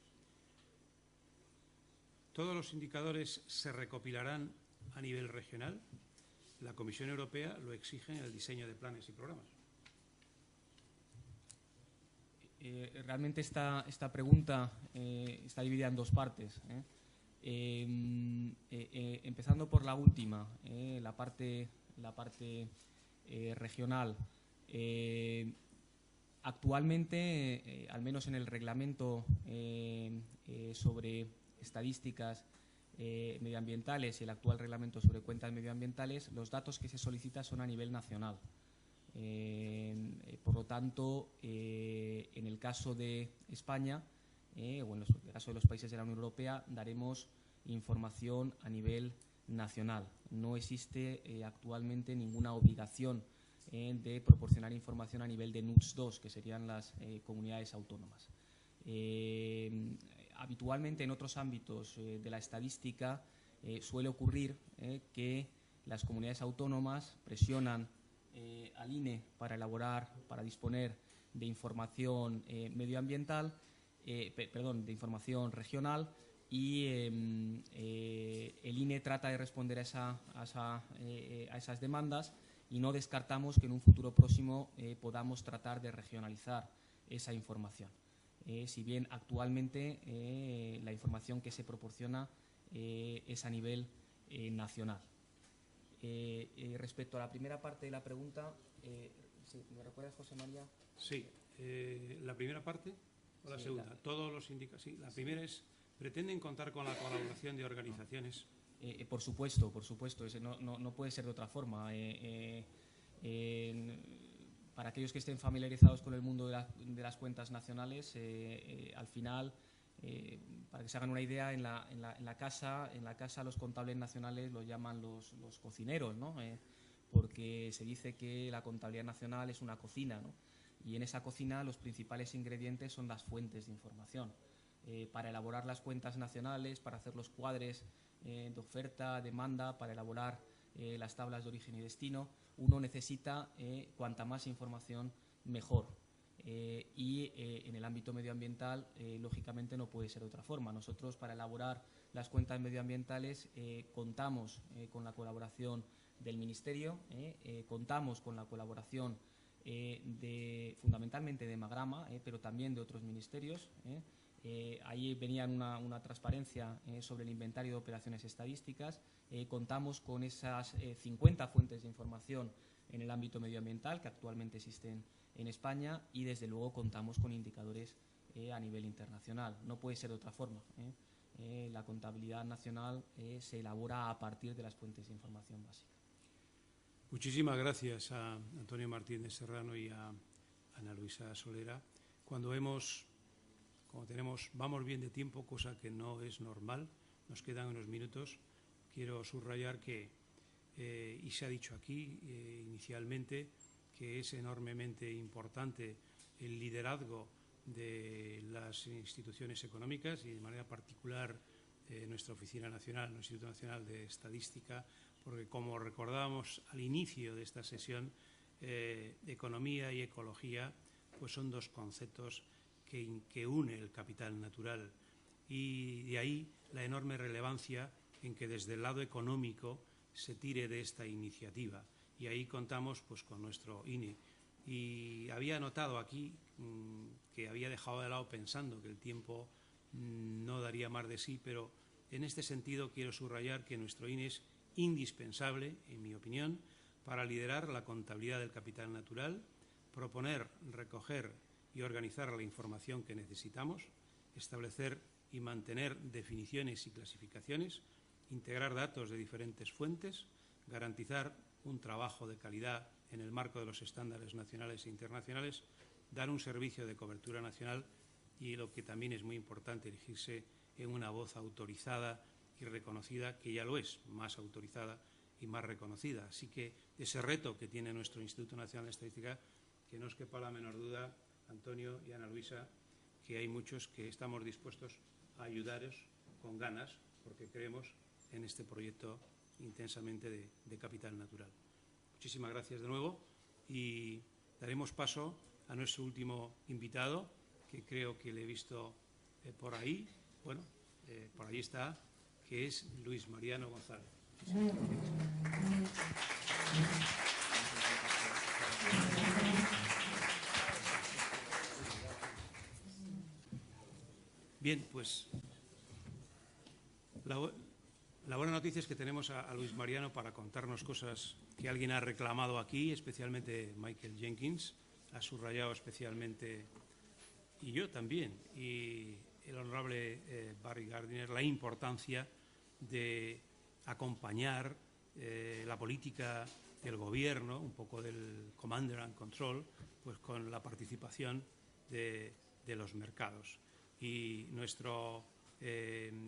¿Todos los indicadores se recopilarán a nivel regional? La Comisión Europea lo exige en el diseño de planes y programas. Realmente esta pregunta está dividida en 2 partes. Empezando por la última, la parte regional. Actualmente, al menos en el reglamento sobre estadísticas medioambientales y el actual reglamento sobre cuentas medioambientales, los datos que se solicitan son a nivel nacional. Por lo tanto, en el caso de España o en el caso de los países de la Unión Europea, daremos información a nivel nacional. No existe actualmente ninguna obligación de proporcionar información a nivel de NUTS 2, que serían las comunidades autónomas. Habitualmente en otros ámbitos de la estadística suele ocurrir que las comunidades autónomas presionan al INE para disponer de información medioambiental, de información regional, y el INE trata de responder a esas demandas y no descartamos que en un futuro próximo podamos tratar de regionalizar esa información. Si bien actualmente la información que se proporciona es a nivel nacional. Respecto a la primera parte de la pregunta, ¿me recuerdas, José María? Sí, la primera parte o la segunda. Todos los indicadores. Sí, la primera es, ¿pretenden contar con la colaboración de organizaciones? Por supuesto, no puede ser de otra forma. Para aquellos que estén familiarizados con el mundo de las cuentas nacionales, al final, para que se hagan una idea, en la casa los contables nacionales los llaman los cocineros, ¿no? Porque se dice que la contabilidad nacional es una cocina, ¿no? Y en esa cocina los principales ingredientes son las fuentes de información. Para elaborar las cuentas nacionales, para hacer los cuadres de oferta, demanda, para elaborar las tablas de origen y destino, uno necesita cuanta más información mejor. Y en el ámbito medioambiental, lógicamente, no puede ser de otra forma. Nosotros, para elaborar las cuentas medioambientales, contamos con la colaboración del Ministerio, contamos con la colaboración fundamentalmente de Magrama, pero también de otros ministerios. Ahí venía una transparencia sobre el inventario de operaciones estadísticas. Contamos con esas 50 fuentes de información en el ámbito medioambiental que actualmente existen en España y, desde luego, contamos con indicadores a nivel internacional. No puede ser de otra forma. La contabilidad nacional se elabora a partir de las fuentes de información básicas. Muchísimas gracias a Antonio Martínez Serrano y a Ana Luisa Solera. Vamos bien de tiempo, cosa que no es normal, nos quedan unos minutos. Quiero subrayar que, y se ha dicho aquí inicialmente, que es enormemente importante el liderazgo de las instituciones económicas y de manera particular nuestra Oficina Nacional, nuestro Instituto Nacional de Estadística, porque como recordábamos al inicio de esta sesión, economía y ecología pues son dos conceptos que une el capital natural, y de ahí la enorme relevancia en que desde el lado económico se tire de esta iniciativa, y ahí contamos pues con nuestro INE. Y había notado aquí que había dejado de lado pensando que el tiempo no daría más de sí, pero en este sentido quiero subrayar que nuestro INE es indispensable, en mi opinión, para liderar la contabilidad del capital natural, proponer, recoger y organizar la información que necesitamos, establecer y mantener definiciones y clasificaciones, integrar datos de diferentes fuentes, garantizar un trabajo de calidad en el marco de los estándares nacionales e internacionales, dar un servicio de cobertura nacional y, lo que también es muy importante, erigirse en una voz autorizada y reconocida, que ya lo es, más autorizada y más reconocida. Así que ese reto que tiene nuestro Instituto Nacional de Estadística, que no os quepa la menor duda, Antonio y Ana Luisa, que hay muchos que estamos dispuestos a ayudaros con ganas, porque creemos en este proyecto intensamente de capital natural. Muchísimas gracias de nuevo y daremos paso a nuestro último invitado, que creo que le he visto por ahí. Bueno, por ahí está, que es Luis Mariano González. Bien, pues la buena noticia es que tenemos a Luis Mariano para contarnos cosas que alguien ha reclamado aquí, especialmente Michael Jenkins, ha subrayado especialmente, y yo también, y el honorable Barry Gardiner, la importancia de acompañar la política del Gobierno, un poco del Commander and Control, pues con la participación de los mercados. Y nuestro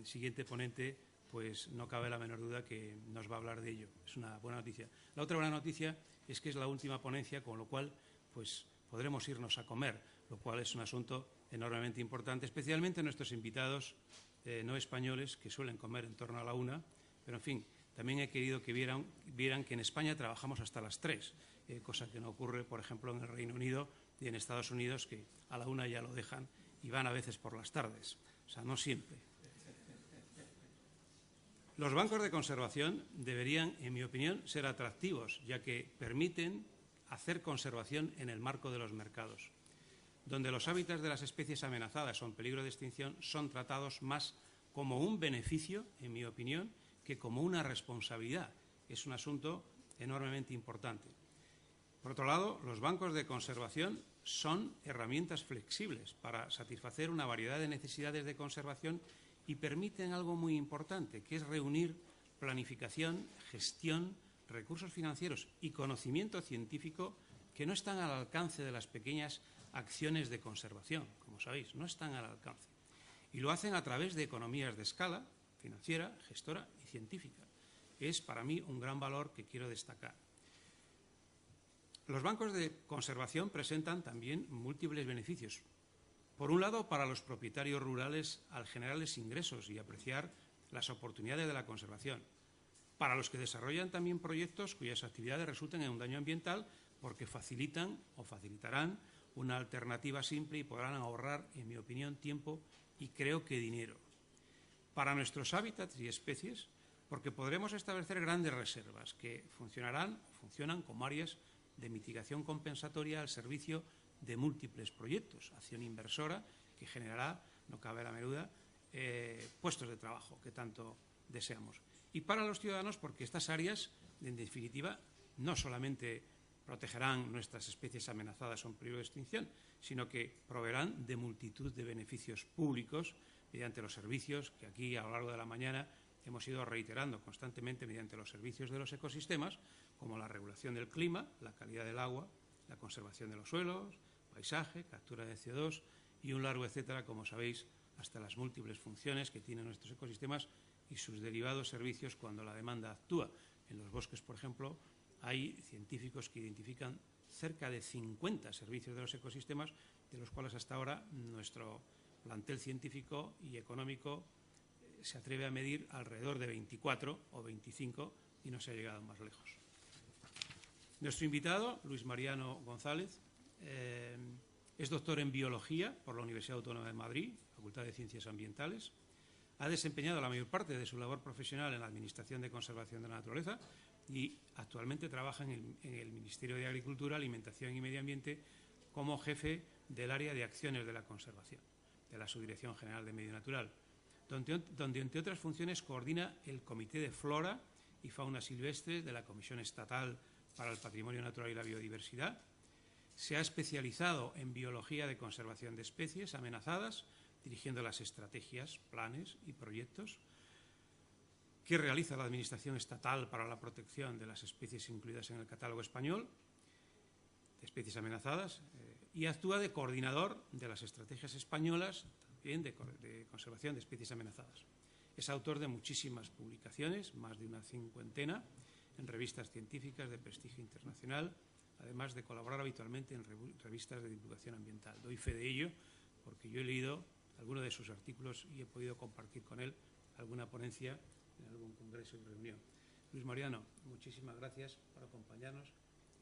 siguiente ponente, pues no cabe la menor duda que nos va a hablar de ello. Es una buena noticia. La otra buena noticia es que es la última ponencia, con lo cual pues podremos irnos a comer, lo cual es un asunto enormemente importante, especialmente nuestros invitados no españoles, que suelen comer en torno a la 1, pero en fin, también he querido que vieran que en España trabajamos hasta las 3, cosa que no ocurre, por ejemplo, en el Reino Unido y en Estados Unidos, que a la 1 ya lo dejan y van a veces por las tardes, o sea, no siempre. Los bancos de conservación deberían, en mi opinión, ser atractivos, ya que permiten hacer conservación en el marco de los mercados, donde los hábitats de las especies amenazadas o en peligro de extinción son tratados más como un beneficio, en mi opinión, que como una responsabilidad. Es un asunto enormemente importante. Por otro lado, los bancos de conservación son herramientas flexibles para satisfacer una variedad de necesidades de conservación y permiten algo muy importante, que es reunir planificación, gestión, recursos financieros y conocimiento científico que no están al alcance de las pequeñas acciones de conservación, como sabéis, no están al alcance. Y lo hacen a través de economías de escala, financiera, gestora y científica. Es para mí un gran valor que quiero destacar. Los bancos de conservación presentan también múltiples beneficios. Por un lado, para los propietarios rurales al generarles ingresos y apreciar las oportunidades de la conservación. Para los que desarrollan también proyectos cuyas actividades resulten en un daño ambiental, porque facilitan o facilitarán una alternativa simple y podrán ahorrar, en mi opinión, tiempo y creo que dinero. Para nuestros hábitats y especies, porque podremos establecer grandes reservas que funcionan como áreas de mitigación compensatoria al servicio de múltiples proyectos, acción inversora que generará, no cabe la menor duda, puestos de trabajo que tanto deseamos. Y para los ciudadanos, porque estas áreas, en definitiva, no solamente protegerán nuestras especies amenazadas o en peligro de extinción, sino que proveerán de multitud de beneficios públicos mediante los servicios que aquí a lo largo de la mañana hemos ido reiterando constantemente, mediante los servicios de los ecosistemas, como la regulación del clima, la calidad del agua, la conservación de los suelos, paisaje, captura de CO2 y un largo etcétera, como sabéis, hasta las múltiples funciones que tienen nuestros ecosistemas y sus derivados servicios cuando la demanda actúa. En los bosques, por ejemplo, hay científicos que identifican cerca de 50 servicios de los ecosistemas, de los cuales hasta ahora nuestro plantel científico y económico se atreve a medir alrededor de 24 o 25 y no se ha llegado más lejos. Nuestro invitado, Luis Mariano González, es doctor en Biología por la Universidad Autónoma de Madrid, Facultad de Ciencias Ambientales. Ha desempeñado la mayor parte de su labor profesional en la Administración de Conservación de la Naturaleza y actualmente trabaja en el Ministerio de Agricultura, Alimentación y Medio Ambiente como jefe del área de acciones de la conservación de la Subdirección General de Medio Natural, donde entre otras funciones coordina el Comité de Flora y Fauna Silvestre de la Comisión Estatal para el Patrimonio Natural y la Biodiversidad. Se ha especializado en biología de conservación de especies amenazadas, dirigiendo las estrategias, planes y proyectos que realiza la Administración Estatal para la protección de las especies incluidas en el catálogo español de especies amenazadas y actúa de coordinador de las estrategias españolas también de conservación de especies amenazadas. Es autor de muchísimas publicaciones, más de una cincuentena, en revistas científicas de prestigio internacional, además de colaborar habitualmente en revistas de divulgación ambiental. Doy fe de ello porque yo he leído algunos de sus artículos y he podido compartir con él alguna ponencia en algún congreso y reunión. Luis Mariano, muchísimas gracias por acompañarnos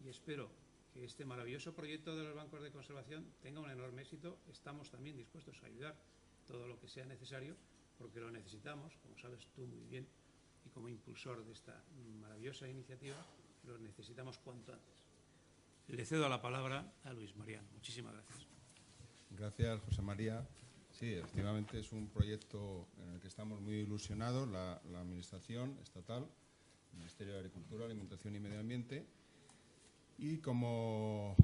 y espero que este maravilloso proyecto de los bancos de conservación tenga un enorme éxito. Estamos también dispuestos a ayudar todo lo que sea necesario porque lo necesitamos, como sabes tú muy bien, y como impulsor de esta maravillosa iniciativa, lo necesitamos cuanto antes. Le cedo la palabra a Luis Mariano. Muchísimas gracias. Gracias, José María. Sí, efectivamente es un proyecto en el que estamos muy ilusionados, la Administración Estatal, el Ministerio de Agricultura, Alimentación y Medio Ambiente. Y como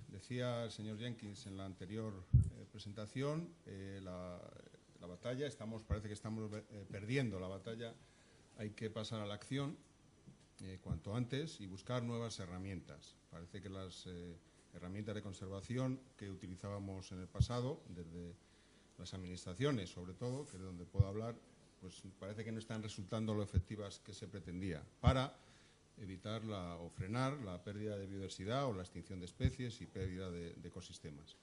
decía el señor Jenkins en la anterior presentación, la batalla, parece que estamos perdiendo la batalla, hay que pasar a la acción cuanto antes y buscar nuevas herramientas. Parece que las herramientas de conservación que utilizábamos en el pasado, desde las administraciones sobre todo, que es donde puedo hablar, pues parece que no están resultando lo efectivas que se pretendía para evitar o frenar la pérdida de biodiversidad o la extinción de especies y pérdida de ecosistemas.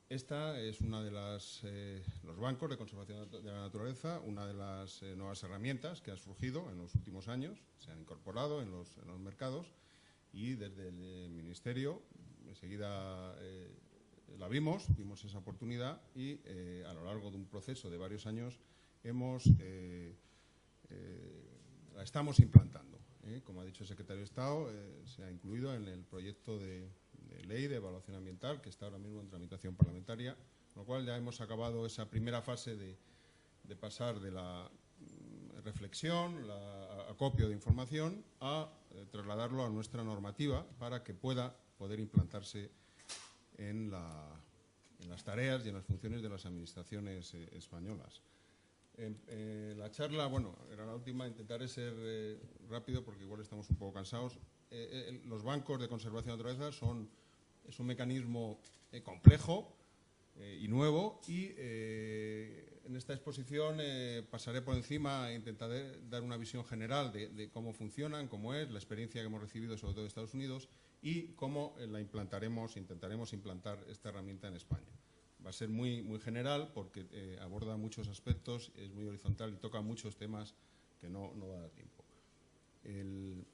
Esta es una de los bancos de conservación de la naturaleza, una de las nuevas herramientas que ha surgido en los últimos años, se han incorporado en los mercados y desde el Ministerio enseguida la vimos esa oportunidad y a lo largo de un proceso de varios años la estamos implantando. Como ha dicho el secretario de Estado, se ha incluido en el proyecto de ley de evaluación ambiental que está ahora mismo en tramitación parlamentaria, con lo cual ya hemos acabado esa primera fase de pasar de la reflexión, acopio de información, a trasladarlo a nuestra normativa para que pueda poder implantarse en las tareas y en las funciones de las administraciones españolas. La charla, bueno, era la última, intentaré ser rápido porque igual estamos un poco cansados. Los bancos de conservación de la naturaleza es un mecanismo complejo y nuevo y en esta exposición pasaré por encima e intentaré dar una visión general de cómo funcionan, cómo es, la experiencia que hemos recibido sobre todo de Estados Unidos y cómo intentaremos implantar esta herramienta en España. Va a ser muy, muy general porque aborda muchos aspectos, es muy horizontal y toca muchos temas que no va a dar tiempo. El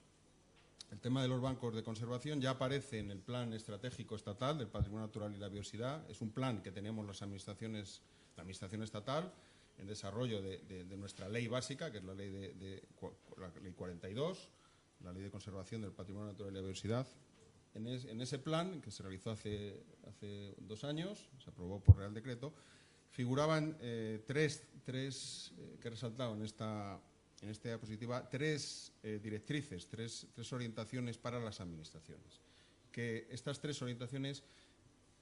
tema de los bancos de conservación ya aparece en el Plan Estratégico Estatal del Patrimonio Natural y la Biodiversidad. Es un plan que tenemos la Administración Estatal en desarrollo de nuestra ley básica, que es la ley 42, la Ley de Conservación del Patrimonio Natural y la Biodiversidad. En ese plan, que se realizó hace 2 años, se aprobó por Real Decreto, figuraban tres que he resaltado en esta diapositiva, tres directrices, tres orientaciones para las administraciones. Que estas 3 orientaciones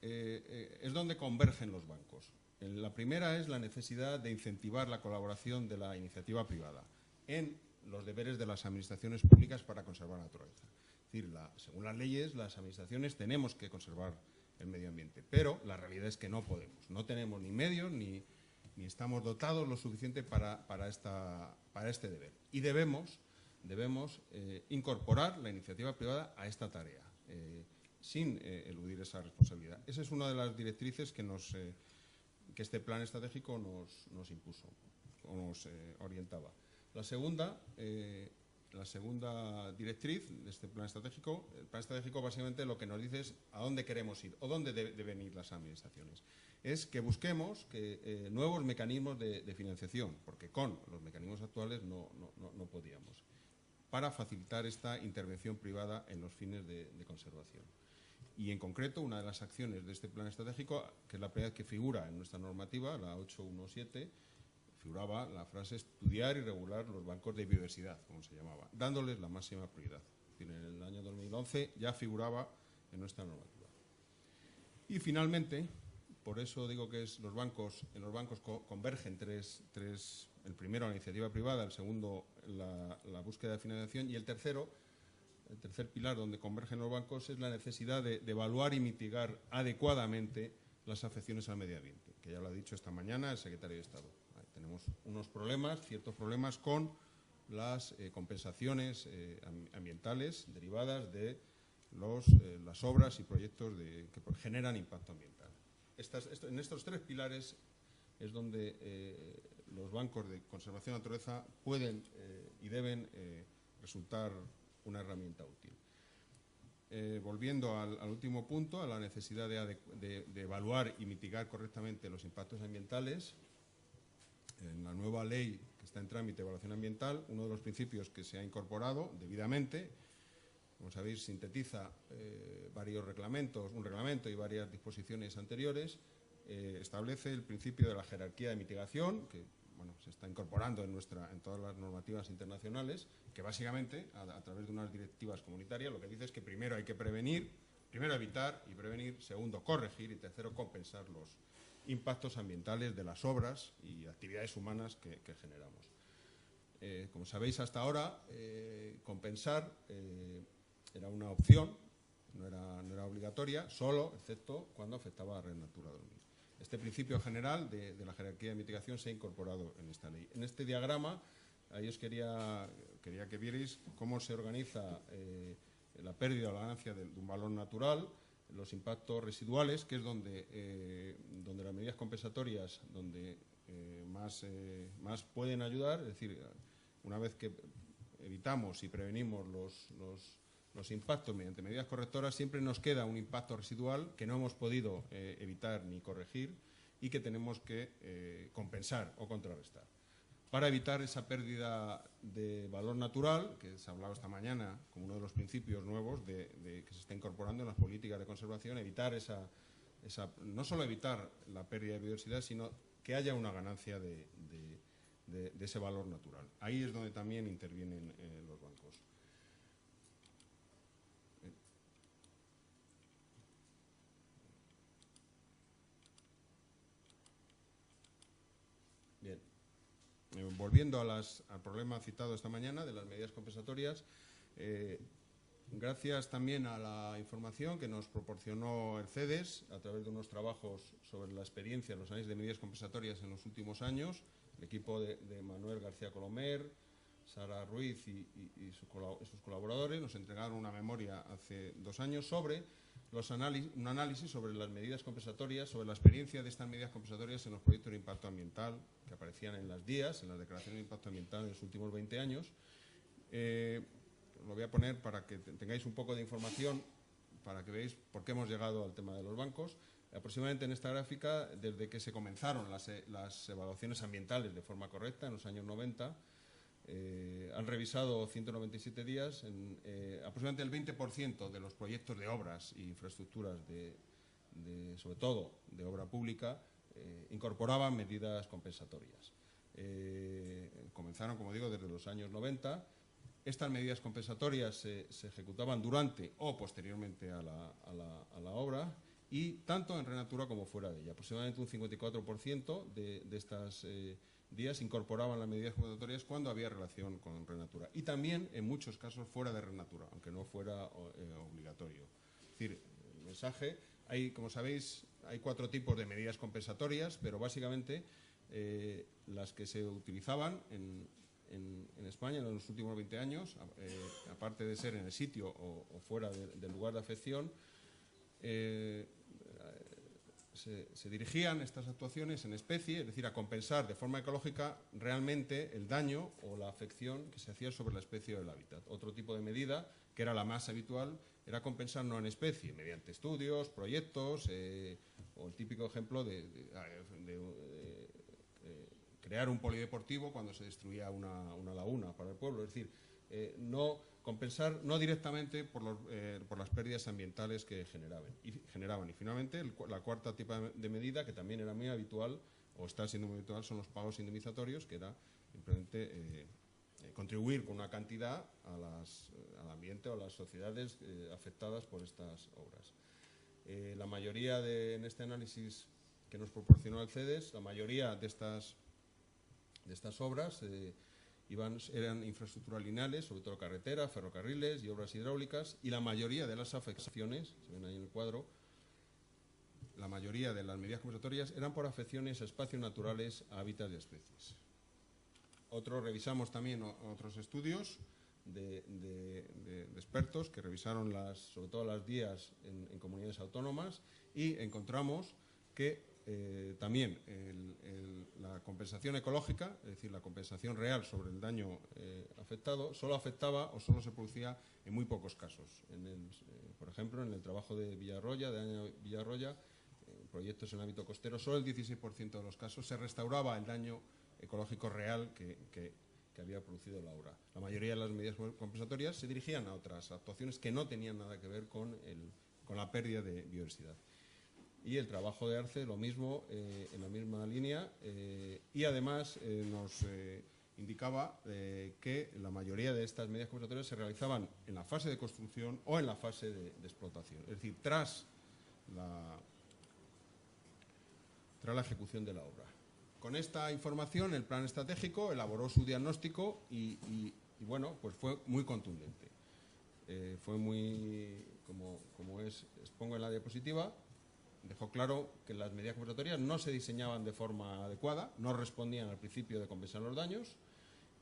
es donde convergen los bancos. La primera es la necesidad de incentivar la colaboración de la iniciativa privada en los deberes de las administraciones públicas para conservar la naturaleza. Es decir, según las leyes, las administraciones tenemos que conservar el medio ambiente, pero la realidad es que no podemos. No tenemos ni medios ni estamos dotados lo suficiente para este deber. Y debemos incorporar la iniciativa privada a esta tarea, sin eludir esa responsabilidad. Esa es una de las directrices que este plan estratégico nos impuso o nos orientaba. La segunda directriz de este plan estratégico. El plan estratégico básicamente lo que nos dice es a dónde queremos ir o dónde deben ir las administraciones. Es que busquemos nuevos mecanismos de financiación, porque con los mecanismos actuales no podíamos, para facilitar esta intervención privada en los fines de conservación. Y en concreto, una de las acciones de este plan estratégico, que es la primera que figura en nuestra normativa, la 817, figuraba la frase estudiar y regular los bancos de biodiversidad, como se llamaba, dándoles la máxima prioridad. Es decir, en el año 2011 ya figuraba en nuestra normativa. Y finalmente, por eso digo que en los bancos convergen tres, el primero la iniciativa privada, el segundo la búsqueda de financiación y el tercer pilar donde convergen los bancos es la necesidad de evaluar y mitigar adecuadamente las afecciones al medio ambiente, que ya lo ha dicho esta mañana el secretario de Estado. Tenemos ciertos problemas con las compensaciones ambientales derivadas de las obras y proyectos que generan impacto ambiental. En estos tres pilares es donde los bancos de conservación de la naturaleza pueden y deben resultar una herramienta útil. Volviendo al último punto, a la necesidad de evaluar y mitigar correctamente los impactos ambientales, en la nueva ley que está en trámite de evaluación ambiental, uno de los principios que se ha incorporado debidamente, como sabéis, sintetiza varios reglamentos, un reglamento y varias disposiciones anteriores, establece el principio de la jerarquía de mitigación, que se está incorporando en todas las normativas internacionales, que básicamente, a través de unas directivas comunitarias, lo que dice es que primero hay que prevenir, primero evitar y prevenir, segundo corregir y tercero compensar los impactos ambientales de las obras y actividades humanas que generamos. Como sabéis, hasta ahora, compensar era una opción, no era obligatoria, solo, excepto cuando afectaba a Red Natura 2000. Este principio general de la jerarquía de mitigación se ha incorporado en esta ley. En este diagrama, ahí os quería que vierais cómo se organiza la pérdida o la ganancia de un valor natural, los impactos residuales, que es donde las medidas compensatorias más pueden ayudar. Es decir, una vez que evitamos y prevenimos los impactos mediante medidas correctoras, siempre nos queda un impacto residual que no hemos podido evitar ni corregir y que tenemos que compensar o contrarrestar. Para evitar esa pérdida de valor natural, que se ha hablado esta mañana como uno de los principios nuevos que se está incorporando en las políticas de conservación, evitar no solo evitar la pérdida de biodiversidad, sino que haya una ganancia de ese valor natural. Ahí es donde también intervienen los bancos. Bien. Volviendo al problema citado esta mañana de las medidas compensatorias, gracias también a la información que nos proporcionó el CEDES a través de unos trabajos sobre la experiencia en los análisis de medidas compensatorias en los últimos años, el equipo de Manuel García Colomer, Sara Ruiz y sus colaboradores nos entregaron una memoria hace 2 años sobre un análisis sobre las medidas compensatorias, sobre la experiencia de estas medidas compensatorias en los proyectos de impacto ambiental que aparecían en las DIAs, en las declaraciones de impacto ambiental en los últimos 20 años. Lo voy a poner para que tengáis un poco de información, para que veáis por qué hemos llegado al tema de los bancos. Aproximadamente en esta gráfica, desde que se comenzaron las evaluaciones ambientales de forma correcta en los años 90, han revisado 197 días, aproximadamente el 20% de los proyectos de obras e infraestructuras, sobre todo de obra pública, incorporaban medidas compensatorias. Comenzaron, como digo, desde los años 90. Estas medidas compensatorias se ejecutaban durante o posteriormente a la obra y tanto en Red Natura como fuera de ella. Aproximadamente un 54% de estas días incorporaban las medidas compensatorias cuando había relación con Red Natura. Y también, en muchos casos, fuera de Red Natura, aunque no fuera obligatorio. Es decir, el mensaje, como sabéis, hay 4 tipos de medidas compensatorias, pero básicamente las que se utilizaban en España en los últimos 20 años, aparte de ser en el sitio o fuera del lugar de afección, se dirigían estas actuaciones en especie, es decir, a compensar de forma ecológica realmente el daño o la afección que se hacía sobre la especie o el hábitat. Otro tipo de medida, que era la más habitual, era compensar no en especie, mediante estudios, proyectos, o el típico ejemplo de crear un polideportivo cuando se destruía una laguna para el pueblo. Es decir, no compensar no directamente por las pérdidas ambientales que generaban. Y finalmente, la cuarta tipo de medida, que también era muy habitual, o está siendo muy habitual, son los pagos indemnizatorios, que era simplemente contribuir con una cantidad al ambiente o a las sociedades afectadas por estas obras. La mayoría en este análisis que nos proporcionó el CEDES, la mayoría de estas obras eran infraestructuras lineales, sobre todo carreteras, ferrocarriles y obras hidráulicas, y la mayoría de las afecciones, se ven ahí en el cuadro, la mayoría de las medidas compensatorias eran por afecciones a espacios naturales, a hábitats y especies. Revisamos también otros estudios de expertos que revisaron sobre todo las vías en comunidades autónomas, y encontramos que también la compensación ecológica, es decir, la compensación real sobre el daño afectado, solo afectaba o solo se producía en muy pocos casos. Por ejemplo, en el trabajo de Villarroya, proyectos en el ámbito costero, solo el 16% de los casos se restauraba el daño ecológico real que había producido la obra. La mayoría de las medidas compensatorias se dirigían a otras actuaciones que no tenían nada que ver con la pérdida de biodiversidad. Y el trabajo de ARCE, lo mismo, en la misma línea, y además nos indicaba que la mayoría de estas medidas compensatorias se realizaban en la fase de construcción o en la fase de explotación, es decir, tras la ejecución de la obra. Con esta información, el plan estratégico elaboró su diagnóstico y bueno, pues fue muy contundente. Fue muy, como expongo en la diapositiva, dejó claro que las medidas compensatorias no se diseñaban de forma adecuada, no respondían al principio de compensar los daños,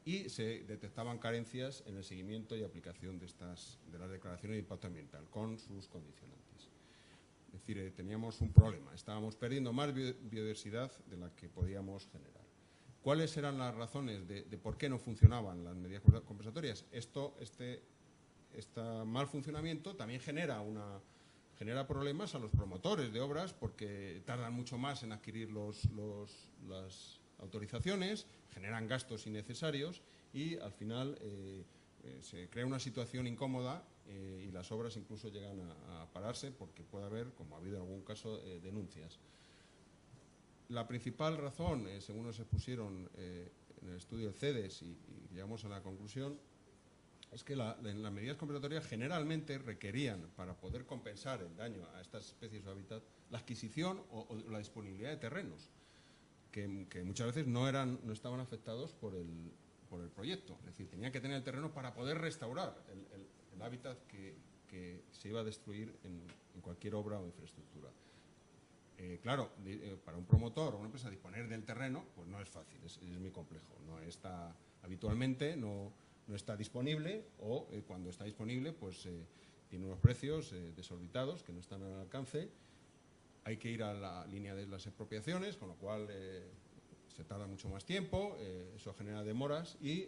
y se detectaban carencias en el seguimiento y aplicación de las declaraciones de impacto ambiental, con sus condicionantes. Es decir, teníamos un problema, estábamos perdiendo más biodiversidad de la que podíamos generar. ¿Cuáles eran las razones de por qué no funcionaban las medidas compensatorias? Este mal funcionamiento también genera problemas a los promotores de obras, porque tardan mucho más en adquirir las autorizaciones, generan gastos innecesarios y al final se crea una situación incómoda y las obras incluso llegan a pararse porque puede haber, como ha habido en algún caso, denuncias. La principal razón, según nos expusieron en el estudio del CEDES y llegamos a la conclusión, es que las medidas compensatorias generalmente requerían, para poder compensar el daño a estas especies o hábitat, la adquisición o la disponibilidad de terrenos, que muchas veces no estaban afectados por el proyecto. Es decir, tenían que tener el terreno para poder restaurar el hábitat que se iba a destruir en cualquier obra o infraestructura. Claro, para un promotor o una empresa disponer del terreno, pues no es fácil, es muy complejo. Habitualmente no está disponible, o cuando está disponible pues tiene unos precios desorbitados que no están al alcance. Hay que ir a la línea de las expropiaciones, con lo cual se tarda mucho más tiempo, eso genera demoras y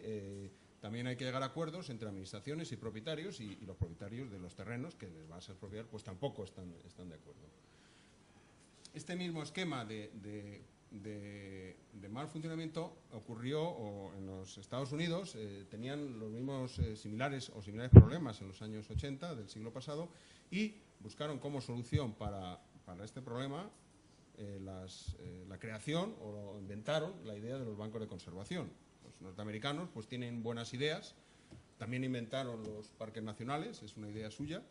también hay que llegar a acuerdos entre administraciones y propietarios, y los propietarios de los terrenos que les vas a expropiar pues tampoco están de acuerdo. Este mismo esquema de mal funcionamiento ocurrió en los Estados Unidos. Tenían los mismos similares problemas en los años 80 del siglo pasado, y buscaron como solución para este problema la creación, o inventaron la idea de los bancos de conservación. Los norteamericanos pues tienen buenas ideas, también inventaron los parques nacionales, es una idea suya,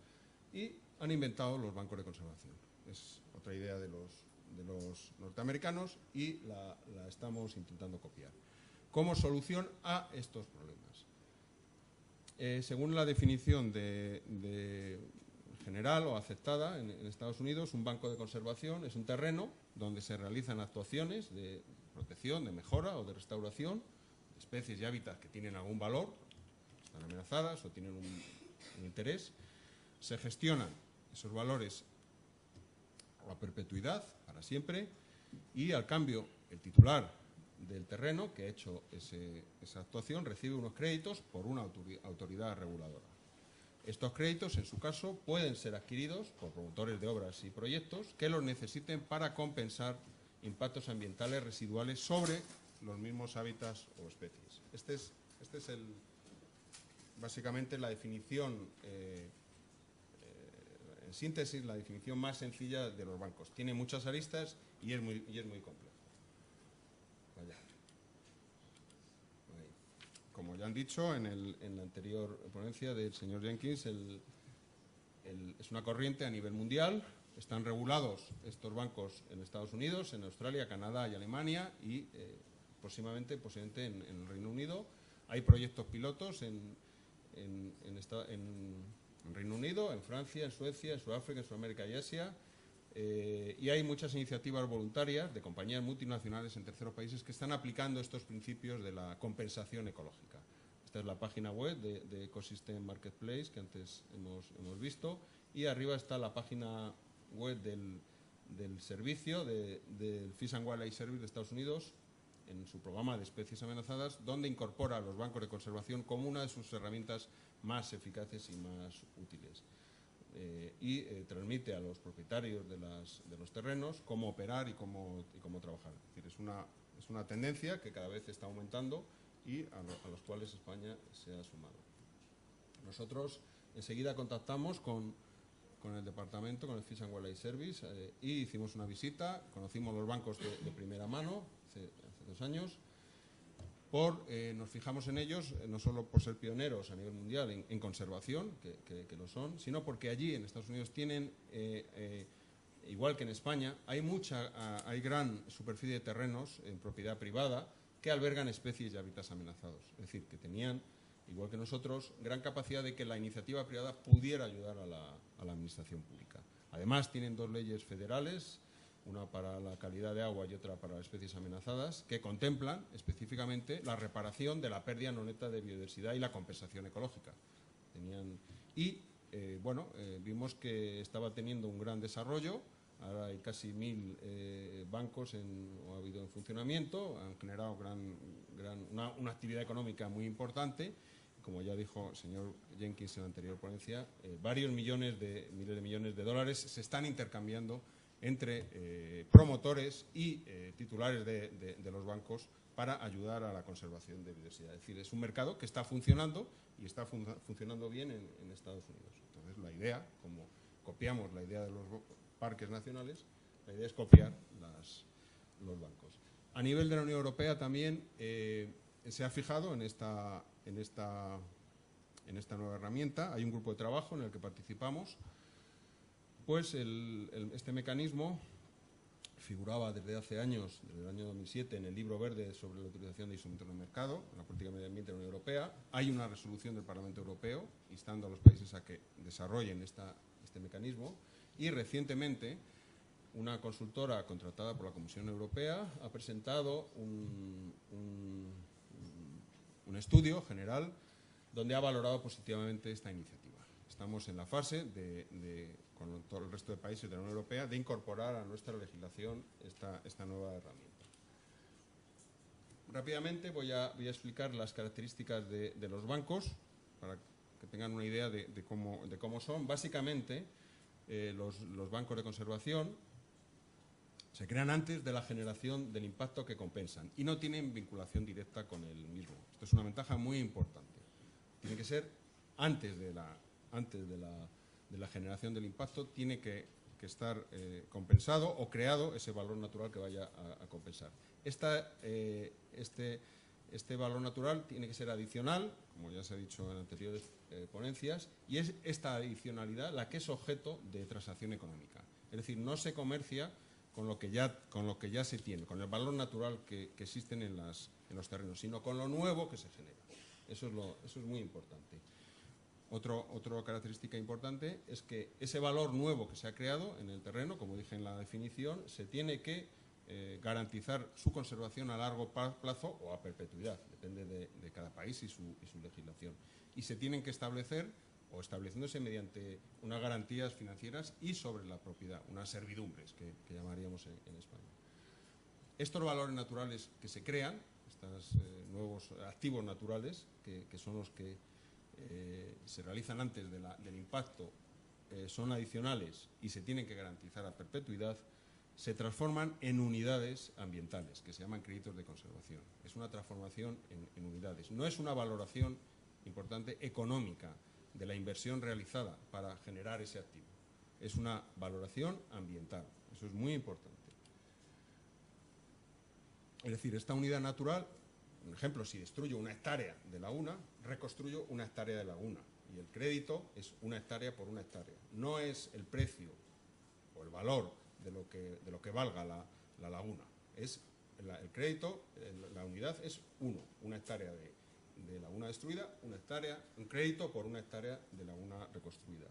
y han inventado los bancos de conservación. Es otra idea de los norteamericanos y la estamos intentando copiar como solución a estos problemas. Según la definición de general o aceptada en Estados Unidos, un banco de conservación es un terreno donde se realizan actuaciones de protección, de mejora o de restauración de especies y hábitats que tienen algún valor, están amenazadas o tienen un interés. Se gestionan esos valores a perpetuidad, para para siempre, y al cambio el titular del terreno que ha hecho esa actuación recibe unos créditos por una autoridad reguladora. Estos créditos, en su caso, pueden ser adquiridos por promotores de obras y proyectos que los necesiten para compensar impactos ambientales residuales sobre los mismos hábitats o especies. Este es básicamente la definición, en síntesis, la definición más sencilla de los bancos. Tiene muchas aristas y es muy complejo. Vaya. Como ya han dicho en la anterior ponencia del señor Jenkins, es una corriente a nivel mundial. Están regulados estos bancos en Estados Unidos, en Australia, Canadá y Alemania y posiblemente en el Reino Unido. Hay proyectos pilotos en Reino Unido, en Francia, en Suecia, en Sudáfrica, en Sudamérica y Asia. Y hay muchas iniciativas voluntarias de compañías multinacionales en terceros países que están aplicando estos principios de la compensación ecológica. Esta es la página web de Ecosystem Marketplace que antes hemos visto, y arriba está la página web del servicio del Fish and Wildlife Service de Estados Unidos en su programa de especies amenazadas, donde incorpora a los bancos de conservación como una de sus herramientas más eficaces y más útiles. Y transmite a los propietarios de los terrenos cómo operar y cómo trabajar. Es decir, es una tendencia que cada vez está aumentando y a los cuales España se ha sumado. Nosotros enseguida contactamos con el departamento, con el Fish and Wildlife Service, y hicimos una visita, conocimos los bancos de primera mano hace 2 años. Nos fijamos en ellos no solo por ser pioneros a nivel mundial en conservación, que lo son, sino porque allí en Estados Unidos tienen, igual que en España, hay gran superficie de terrenos en propiedad privada que albergan especies y hábitats amenazados. Es decir, que tenían, igual que nosotros, gran capacidad de que la iniciativa privada pudiera ayudar a la administración pública. Además, tienen 2 leyes federales, una para la calidad de agua y otra para las especies amenazadas, que contemplan específicamente la reparación de la pérdida no neta de biodiversidad y la compensación ecológica. Vimos que estaba teniendo un gran desarrollo. Ahora hay casi 1000 bancos ha habido en funcionamiento, han generado una actividad económica muy importante. Como ya dijo el señor Jenkins en la anterior ponencia, miles de millones de dólares se están intercambiando entre promotores y titulares de los bancos para ayudar a la conservación de biodiversidad. Es decir, es un mercado que está funcionando y está funcionando bien en Estados Unidos. Entonces, la idea, como copiamos la idea de los parques nacionales, la idea es copiar los bancos. A nivel de la Unión Europea también se ha fijado en esta nueva herramienta. Hay un grupo de trabajo en el que participamos. Pues este mecanismo figuraba desde hace años, desde el año 2007, en el Libro Verde sobre la utilización de instrumentos de mercado, en la política de medio ambiente de la Unión Europea. Hay una resolución del Parlamento Europeo instando a los países a que desarrollen este mecanismo, y recientemente una consultora contratada por la Comisión Europea ha presentado un estudio general donde ha valorado positivamente esta iniciativa. Estamos en la fase con todo el resto de países de la Unión Europea, de incorporar a nuestra legislación esta nueva herramienta. Rápidamente voy a explicar las características de los bancos, para que tengan una idea de cómo son. Básicamente, los bancos de conservación se crean antes de la generación del impacto que compensan y no tienen vinculación directa con el mismo. Esto es una ventaja muy importante. Tiene que ser antes de la generación del impacto, tiene que estar compensado o creado ese valor natural que vaya a compensar. Este valor natural tiene que ser adicional, como ya se ha dicho en anteriores ponencias, y es esta adicionalidad la que es objeto de transacción económica. Es decir, no se comercia con lo que ya se tiene, con el valor natural que existen en los terrenos, sino con lo nuevo que se genera. Eso es muy importante. Otra característica importante es que ese valor nuevo que se ha creado en el terreno, como dije en la definición, se tiene que garantizar su conservación a largo plazo o a perpetuidad, depende de cada país y su legislación. Y se tienen que establecer o estableciéndose mediante unas garantías financieras y sobre la propiedad, unas servidumbres que llamaríamos en España. Estos valores naturales que se crean, estos nuevos activos naturales, que son los que se realizan antes del impacto, son adicionales y se tienen que garantizar a perpetuidad, se transforman en unidades ambientales, que se llaman créditos de conservación. Es una transformación en unidades. No es una valoración importante económica de la inversión realizada para generar ese activo. Es una valoración ambiental. Eso es muy importante. Es decir, esta unidad natural, por ejemplo, si destruyo una hectárea de laguna, reconstruyo una hectárea de laguna. Y el crédito es una hectárea por una hectárea. No es el precio o el valor de lo que valga la laguna. Es el crédito, la unidad es una hectárea de laguna destruida, un crédito por una hectárea de laguna reconstruida.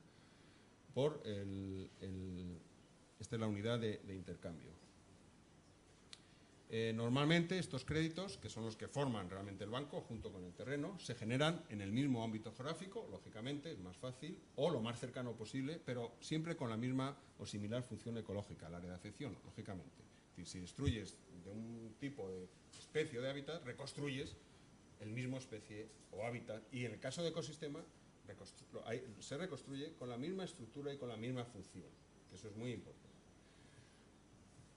Esta es la unidad de intercambio. Normalmente estos créditos, que son los que forman realmente el banco junto con el terreno, se generan en el mismo ámbito geográfico, lógicamente es más fácil, o lo más cercano posible, pero siempre con la misma o similar función ecológica, el área de afección, lógicamente. Es decir, si destruyes de un tipo de especie o de hábitat, reconstruyes el mismo especie o hábitat, y en el caso de ecosistema se reconstruye con la misma estructura y con la misma función, que eso es muy importante.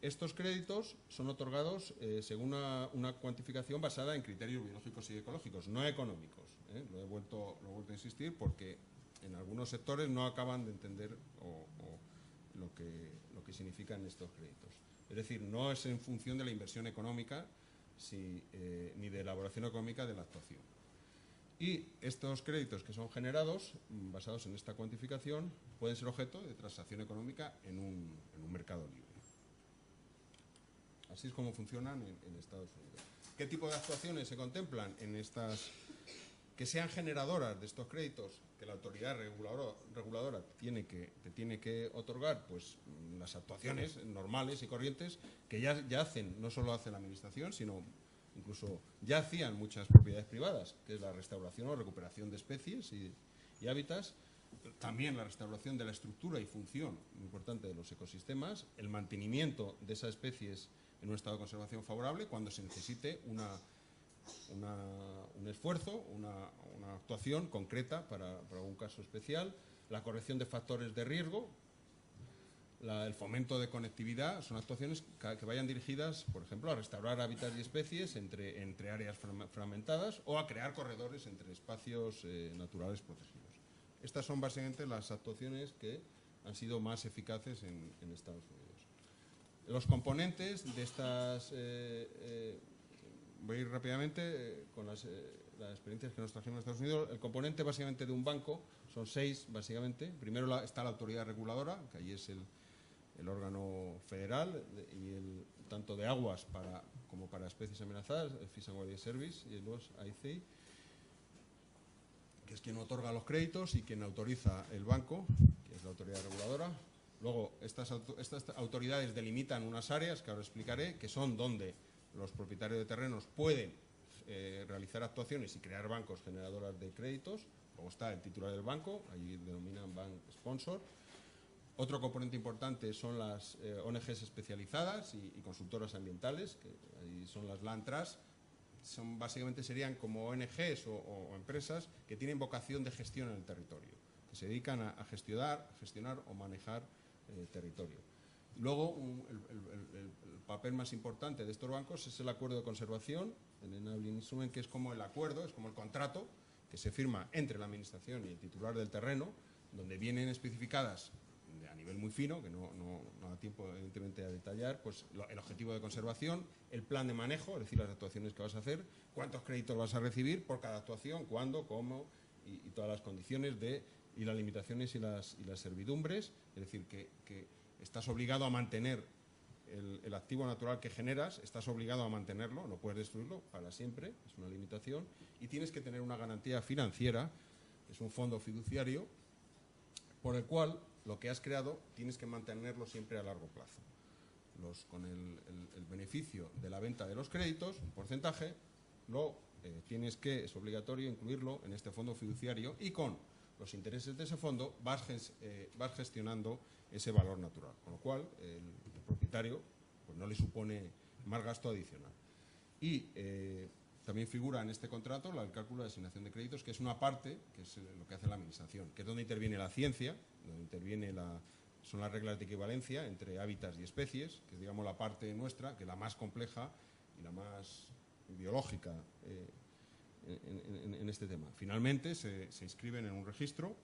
Estos créditos son otorgados según una cuantificación basada en criterios biológicos y ecológicos, no económicos. Lo he vuelto a insistir porque en algunos sectores no acaban de entender lo que significan estos créditos. Es decir, no es en función de la inversión económica ni de la elaboración económica de la actuación. Y estos créditos que son generados, basados en esta cuantificación, pueden ser objeto de transacción económica en un mercado libre. Así es como funcionan en Estados Unidos. ¿Qué tipo de actuaciones se contemplan en estas que sean generadoras de estos créditos que la autoridad reguladora te tiene que otorgar? Pues las actuaciones normales y corrientes que ya hacen, no solo hace la Administración, sino incluso ya hacían muchas propiedades privadas, que es la restauración o recuperación de especies y hábitats, también la restauración de la estructura y función muy importante de los ecosistemas, el mantenimiento de esas especies en un estado de conservación favorable cuando se necesite un esfuerzo, una actuación concreta para algún caso especial, la corrección de factores de riesgo, el fomento de conectividad. Son actuaciones que vayan dirigidas, por ejemplo, a restaurar hábitats y especies entre áreas fragmentadas o a crear corredores entre espacios naturales protegidos. Estas son básicamente las actuaciones que han sido más eficaces en Estados Unidos. Los componentes de estas, voy a ir rápidamente con las experiencias que nos trajeron en Estados Unidos. El componente básicamente de un banco son 6, básicamente. Primero está la autoridad reguladora, que ahí es el órgano federal, y tanto de aguas como para especies amenazadas, el Fish and Wildlife Service y los IC, que es quien otorga los créditos y quien autoriza el banco, que es la autoridad reguladora. Luego, estas autoridades delimitan unas áreas, que ahora explicaré, que son donde los propietarios de terrenos pueden realizar actuaciones y crear bancos generadoras de créditos. Luego está el titular del banco, allí denominan bank sponsor. Otro componente importante son las ONGs especializadas y consultoras ambientales, que ahí son las Land Trust. Básicamente serían como ONGs o empresas que tienen vocación de gestión en el territorio, que se dedican a gestionar o manejar territorio. Luego, el papel más importante de estos bancos es el acuerdo de conservación, el enabling instrument, que es como el acuerdo, es como el contrato que se firma entre la Administración y el titular del terreno, donde vienen especificadas a nivel muy fino, que no da tiempo evidentemente a detallar, pues el objetivo de conservación, el plan de manejo, es decir, las actuaciones que vas a hacer, cuántos créditos vas a recibir por cada actuación, cuándo, cómo y todas las condiciones y las limitaciones y las servidumbres. Es decir, que estás obligado a mantener el activo natural que generas, estás obligado a mantenerlo, no puedes destruirlo para siempre, es una limitación, y tienes que tener una garantía financiera, es un fondo fiduciario, por el cual lo que has creado tienes que mantenerlo siempre a largo plazo. Con el beneficio de la venta de los créditos, un porcentaje, es obligatorio incluirlo en este fondo fiduciario, y con los intereses de ese fondo, vas gestionando ese valor natural, con lo cual el propietario pues, no le supone más gasto adicional. Y también figura en este contrato el cálculo de asignación de créditos, que es una parte, que es lo que hace la Administración, que es donde interviene la ciencia, donde interviene son las reglas de equivalencia entre hábitats y especies, que es, digamos, la parte nuestra, que es la más compleja y la más biológica en este tema. Finalmente, se inscriben en un registro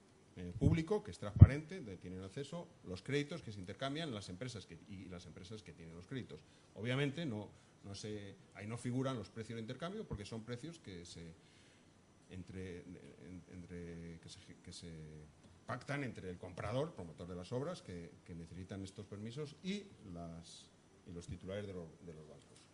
público, que es transparente, donde tienen acceso los créditos que se intercambian las empresas y las empresas que tienen los créditos. Obviamente, ahí no figuran los precios de intercambio, porque son precios que se pactan entre el comprador, promotor de las obras, que necesitan estos permisos, y los titulares de los bancos.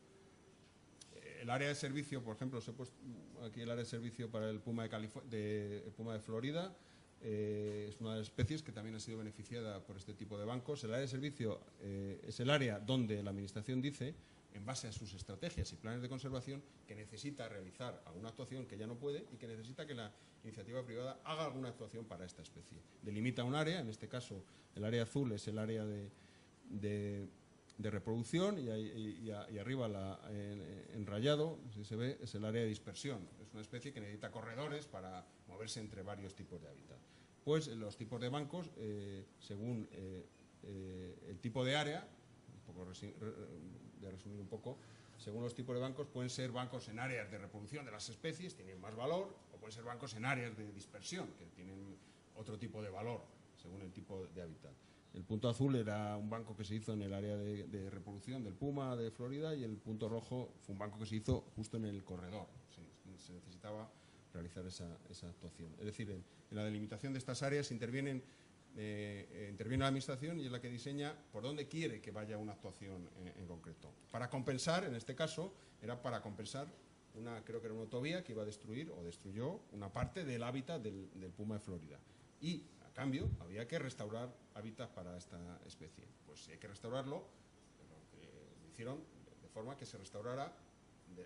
El área de servicio, por ejemplo, os he puesto aquí el área de servicio para el puma de Florida. Es una de las especies que también ha sido beneficiada por este tipo de bancos. El área de servicio es el área donde la Administración dice, en base a sus estrategias y planes de conservación, que necesita realizar alguna actuación que ya no puede y que necesita que la iniciativa privada haga alguna actuación para esta especie. Delimita un área, en este caso el área azul es el área de reproducción y arriba en rayado, si se ve, es el área de dispersión. Es una especie que necesita corredores para moverse entre varios tipos de hábitat. Pues los tipos de bancos, según el tipo de área, de resumir un poco, según los tipos de bancos, pueden ser bancos en áreas de reproducción de las especies, tienen más valor, o pueden ser bancos en áreas de dispersión, que tienen otro tipo de valor, según el tipo de hábitat. El punto azul era un banco que se hizo en el área de reproducción del puma de Florida, y el punto rojo fue un banco que se hizo justo en el corredor. Se necesitaba realizar esa actuación. Es decir, en la delimitación de estas áreas interviene la Administración, y es la que diseña por dónde quiere que vaya una actuación en concreto. Para compensar, en este caso, era para compensar creo que era una autovía que iba a destruir o destruyó una parte del hábitat del puma de Florida. Y a cambio había que restaurar hábitat para esta especie. Pues si hay que restaurarlo, lo hicieron de forma que se restaurara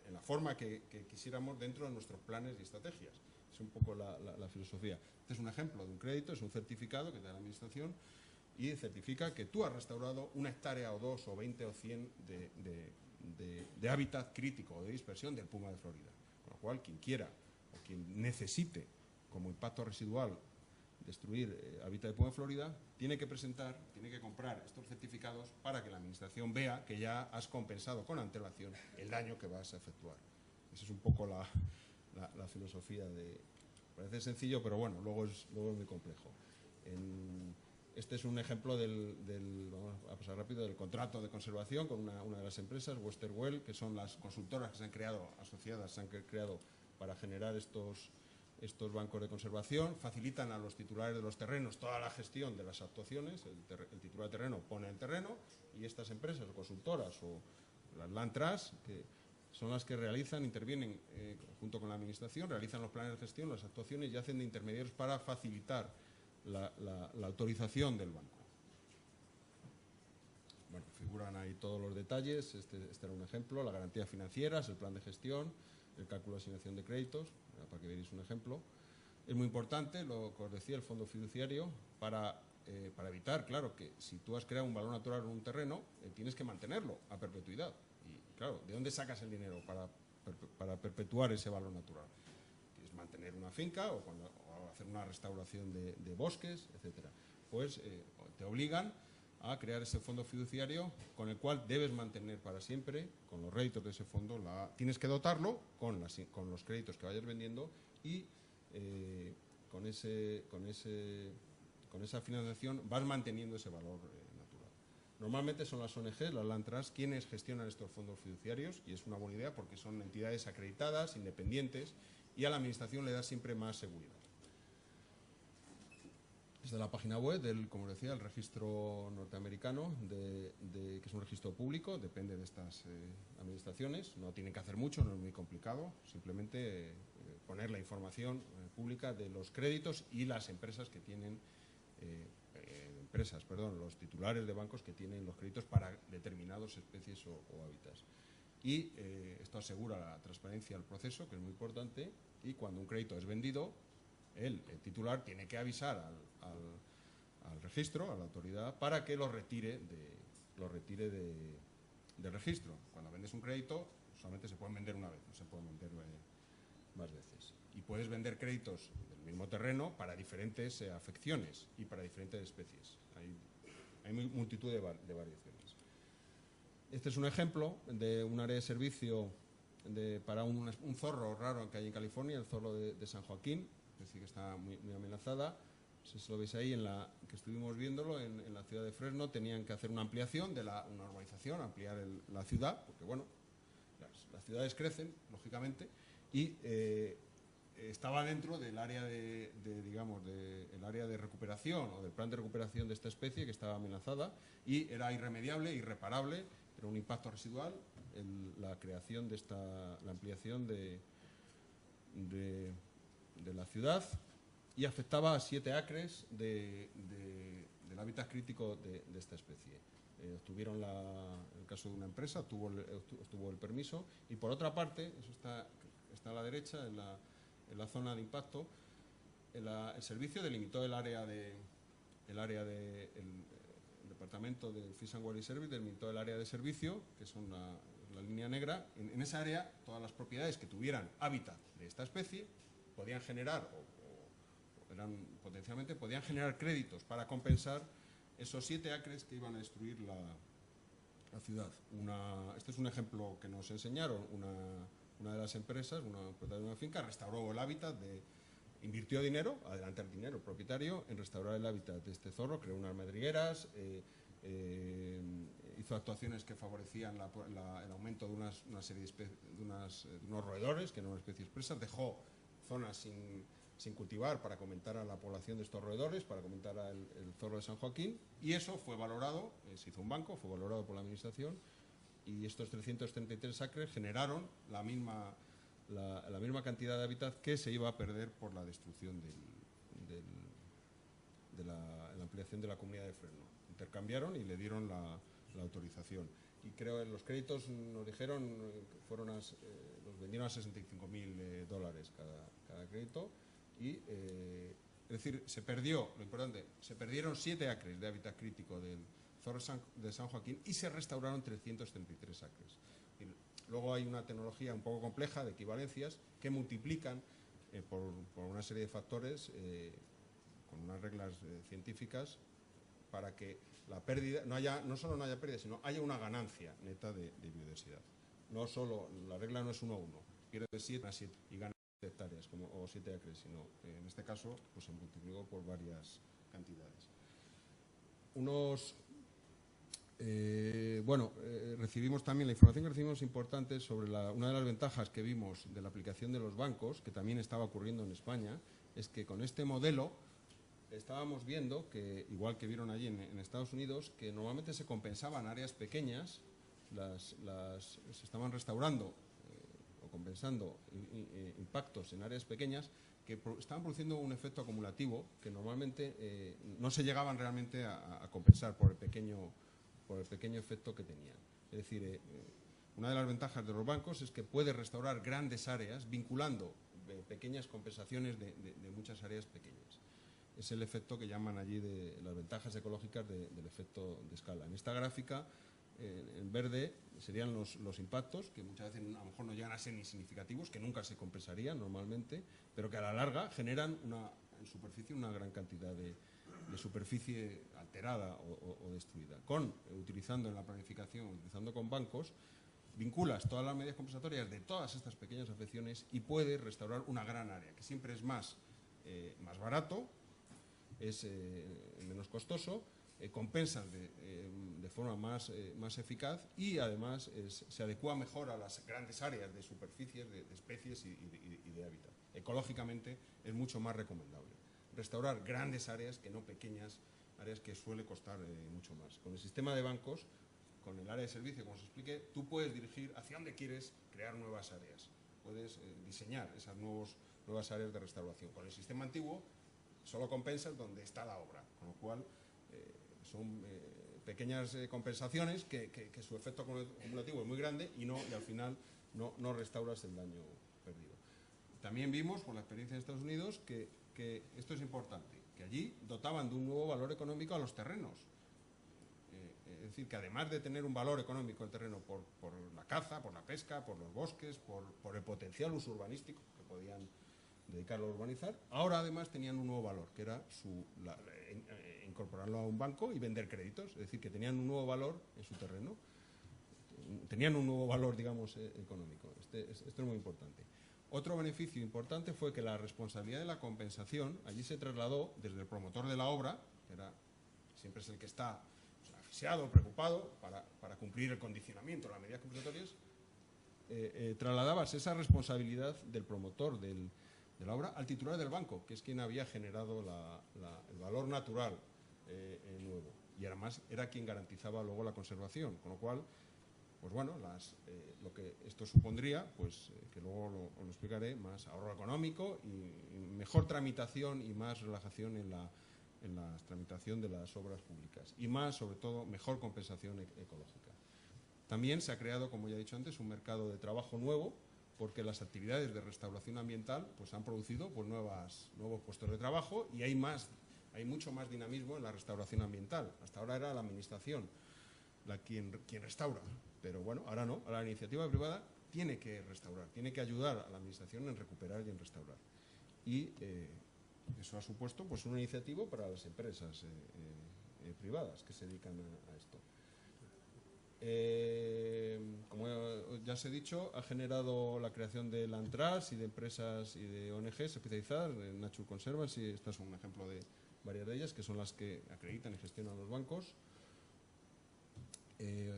en la forma que quisiéramos dentro de nuestros planes y estrategias. Es un poco la filosofía. Este es un ejemplo de un crédito, es un certificado que te da la Administración y certifica que tú has restaurado 1 hectárea o 2 o 20 o 100 de hábitat crítico o de dispersión del puma de Florida. Con lo cual, quien quiera o quien necesite como impacto residual destruir hábitat de puma de Florida, tiene que comprar estos certificados para que la Administración vea que ya has compensado con antelación el daño que vas a efectuar. Esa es un poco la filosofía parece sencillo, pero bueno, luego es muy complejo. Este es un ejemplo vamos a pasar rápido, del contrato de conservación con una de las empresas, Westerwell, que son las consultoras que se han creado, asociadas, se han creado para generar estos bancos de conservación. Facilitan a los titulares de los terrenos toda la gestión de las actuaciones. El titular de terreno pone el terreno, y estas empresas o consultoras o las Land Trust, que son las que intervienen junto con la Administración, realizan los planes de gestión, las actuaciones, y hacen de intermediarios para facilitar la autorización del banco. Bueno, figuran ahí todos los detalles. Este era un ejemplo: las garantías financieras, el plan de gestión, el cálculo de asignación de créditos, para que veáis un ejemplo. Es muy importante lo que os decía, el fondo fiduciario, para evitar, claro, que si tú has creado un valor natural en un terreno, tienes que mantenerlo a perpetuidad. Y claro, ¿de dónde sacas el dinero para perpetuar ese valor natural? ¿Quieres mantener una finca o hacer una restauración de bosques, etcétera? Pues te obligan a crear ese fondo fiduciario, con el cual debes mantener para siempre, con los réditos de ese fondo, tienes que dotarlo con los créditos que vayas vendiendo, y con esa financiación vas manteniendo ese valor natural. Normalmente son las ONG, las Land Trust, quienes gestionan estos fondos fiduciarios, y es una buena idea porque son entidades acreditadas, independientes, y a la Administración le da siempre más seguridad. Desde la página web como decía, el registro norteamericano, que es un registro público, depende de estas administraciones. No tienen que hacer mucho, no es muy complicado, simplemente poner la información pública de los créditos y las empresas que tienen, los titulares de bancos que tienen los créditos para determinadas especies o hábitats. Y esto asegura la transparencia del proceso, que es muy importante, y cuando un crédito es vendido, el titular tiene que avisar al registro, a la autoridad, para que lo retire del registro. Cuando vendes un crédito, solamente se pueden vender una vez, no se pueden vender más veces. Y puedes vender créditos del mismo terreno para diferentes afecciones y para diferentes especies. Hay multitud de variaciones. Este es un ejemplo de un área de servicio para un zorro raro que hay en California, el zorro de San Joaquín, es decir, que está muy amenazada. Si lo veis ahí, que estuvimos viéndolo, en la ciudad de Fresno, tenían que hacer una ampliación de una urbanización, ampliar la ciudad, porque bueno, las ciudades crecen, lógicamente, y estaba dentro del área el área de recuperación o del plan de recuperación de esta especie, que estaba amenazada, y era irremediable, irreparable, era un impacto residual la creación la ampliación de la ciudad, y afectaba a 7 acres del hábitat crítico de esta especie. Obtuvieron, en el caso de una empresa, obtuvo el permiso, y por otra parte, eso está a la derecha, en la zona de impacto, el servicio delimitó el departamento del Fish and Wildlife Service delimitó el área de servicio, que son la línea negra. En esa área, todas las propiedades que tuvieran hábitat de esta especie podían generar, potencialmente podían generar créditos para compensar esos 7 acres que iban a destruir la ciudad. Este es un ejemplo que nos enseñaron. Una de las empresas, una propietaria de una finca, restauró el hábitat, invirtió dinero, adelantar dinero el propietario, en restaurar el hábitat de este zorro, creó unas madrigueras, hizo actuaciones que favorecían el aumento de una serie de unos roedores, que no eran especies expresas, dejó zonas sin cultivar para comentar a la población de estos roedores, para comentar al zorro de San Joaquín, y eso fue valorado, se hizo un banco, fue valorado por la administración, y estos 333 acres generaron la misma cantidad de hábitat que se iba a perder por la destrucción de la ampliación de la comunidad de Fresno. Intercambiaron y le dieron la autorización. Y creo que los créditos, nos dijeron, los vendieron a $65.000 cada crédito. Y, es decir, se perdió, lo importante, se perdieron 7 acres de hábitat crítico del zorro de San Joaquín y se restauraron 333 acres. Luego hay una tecnología un poco compleja de equivalencias que multiplican por una serie de factores con unas reglas científicas para que la pérdida, no solo no haya pérdida, sino haya una ganancia neta de biodiversidad. No solo, la regla no es 1 a 1, pierde 7 a 7 y gana 7 hectáreas o 7 acres, sino en este caso pues se multiplicó por varias cantidades. Recibimos también la información que recibimos importante sobre una de las ventajas que vimos de la aplicación de los bancos, que también estaba ocurriendo en España, es que con este modelo estábamos viendo que, igual que vieron allí en Estados Unidos, que normalmente se compensaban áreas pequeñas, se estaban restaurando o compensando impactos en áreas pequeñas que estaban produciendo un efecto acumulativo que normalmente no se llegaban realmente a compensar por el pequeño efecto que tenían. Es decir, una de las ventajas de los bancos es que puede restaurar grandes áreas vinculando pequeñas compensaciones de muchas áreas pequeñas. Es el efecto que llaman allí de las ventajas ecológicas del efecto de escala. En esta gráfica, en verde, serían los impactos, que muchas veces a lo mejor no llegan a ser ni significativos, que nunca se compensarían normalmente, pero que a la larga generan en superficie una gran cantidad de superficie alterada o destruida. Utilizando en la planificación, utilizando con bancos, vinculas todas las medidas compensatorias de todas estas pequeñas afecciones y puedes restaurar una gran área, que siempre es más barato, es menos costoso, compensas de forma más eficaz y además se adecua mejor a las grandes áreas de superficies, de especies y de hábitat. Ecológicamente es mucho más recomendable restaurar grandes áreas que no pequeñas áreas, que suele costar mucho más. Con el sistema de bancos, con el área de servicio, como os expliqué, tú puedes dirigir hacia donde quieres crear nuevas áreas. Puedes diseñar esas nuevas áreas de restauración. Con el sistema antiguo solo compensas donde está la obra, con lo cual son pequeñas compensaciones que su efecto acumulativo es muy grande y al final no restauras el daño perdido. También vimos, por la experiencia de Estados Unidos, que que esto es importante, que allí dotaban de un nuevo valor económico a los terrenos. Es decir, que además de tener un valor económico el terreno por la caza, por la pesca, por los bosques, por el potencial uso urbanístico que podían dedicarlo a urbanizar, ahora además tenían un nuevo valor, que era incorporarlo a un banco y vender créditos. Es decir, que tenían un nuevo valor en su terreno, tenían un nuevo valor, digamos, económico. Esto es muy importante. Otro beneficio importante fue que la responsabilidad de la compensación allí se trasladó desde el promotor de la obra, que siempre es el que está asfixiado, preocupado para cumplir el condicionamiento, las medidas compensatorias, trasladabas esa responsabilidad del promotor de la obra al titular del banco, que es quien había generado el valor natural nuevo, y además era quien garantizaba luego la conservación, con lo cual, pues bueno, lo que esto supondría, pues que luego lo explicaré, más ahorro económico y mejor tramitación y más relajación en la tramitación de las obras públicas y más, sobre todo, mejor compensación ecológica. También se ha creado, como ya he dicho antes, un mercado de trabajo nuevo, porque las actividades de restauración ambiental pues han producido pues nuevos puestos de trabajo y hay mucho más dinamismo en la restauración ambiental. Hasta ahora era la administración quien restaura, pero bueno, ahora no, ahora la iniciativa privada tiene que restaurar, tiene que ayudar a la administración en recuperar y en restaurar. Y eso ha supuesto pues una iniciativa para las empresas privadas que se dedican a esto. Como ya os he dicho, ha generado la creación de Land Trust y de empresas y de ONGs especializadas, Nature Conservancy, y estas son un ejemplo de varias de ellas, que son las que acreditan y gestionan los bancos.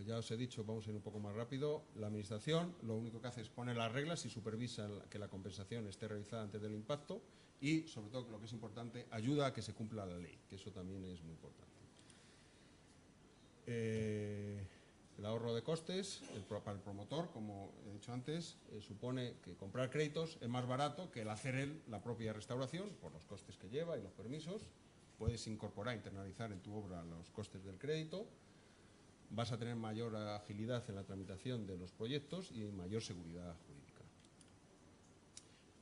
Ya os he dicho, vamos a ir un poco más rápido, la administración lo único que hace es poner las reglas y supervisa que la compensación esté realizada antes del impacto y, sobre todo, lo que es importante, ayuda a que se cumpla la ley, que eso también es muy importante. El ahorro de costes para el promotor, como he dicho antes, supone que comprar créditos es más barato que el hacer él la propia restauración, por los costes que lleva y los permisos. Puedes incorporar, internalizar en tu obra los costes del crédito. Vas a tener mayor agilidad en la tramitación de los proyectos y mayor seguridad jurídica.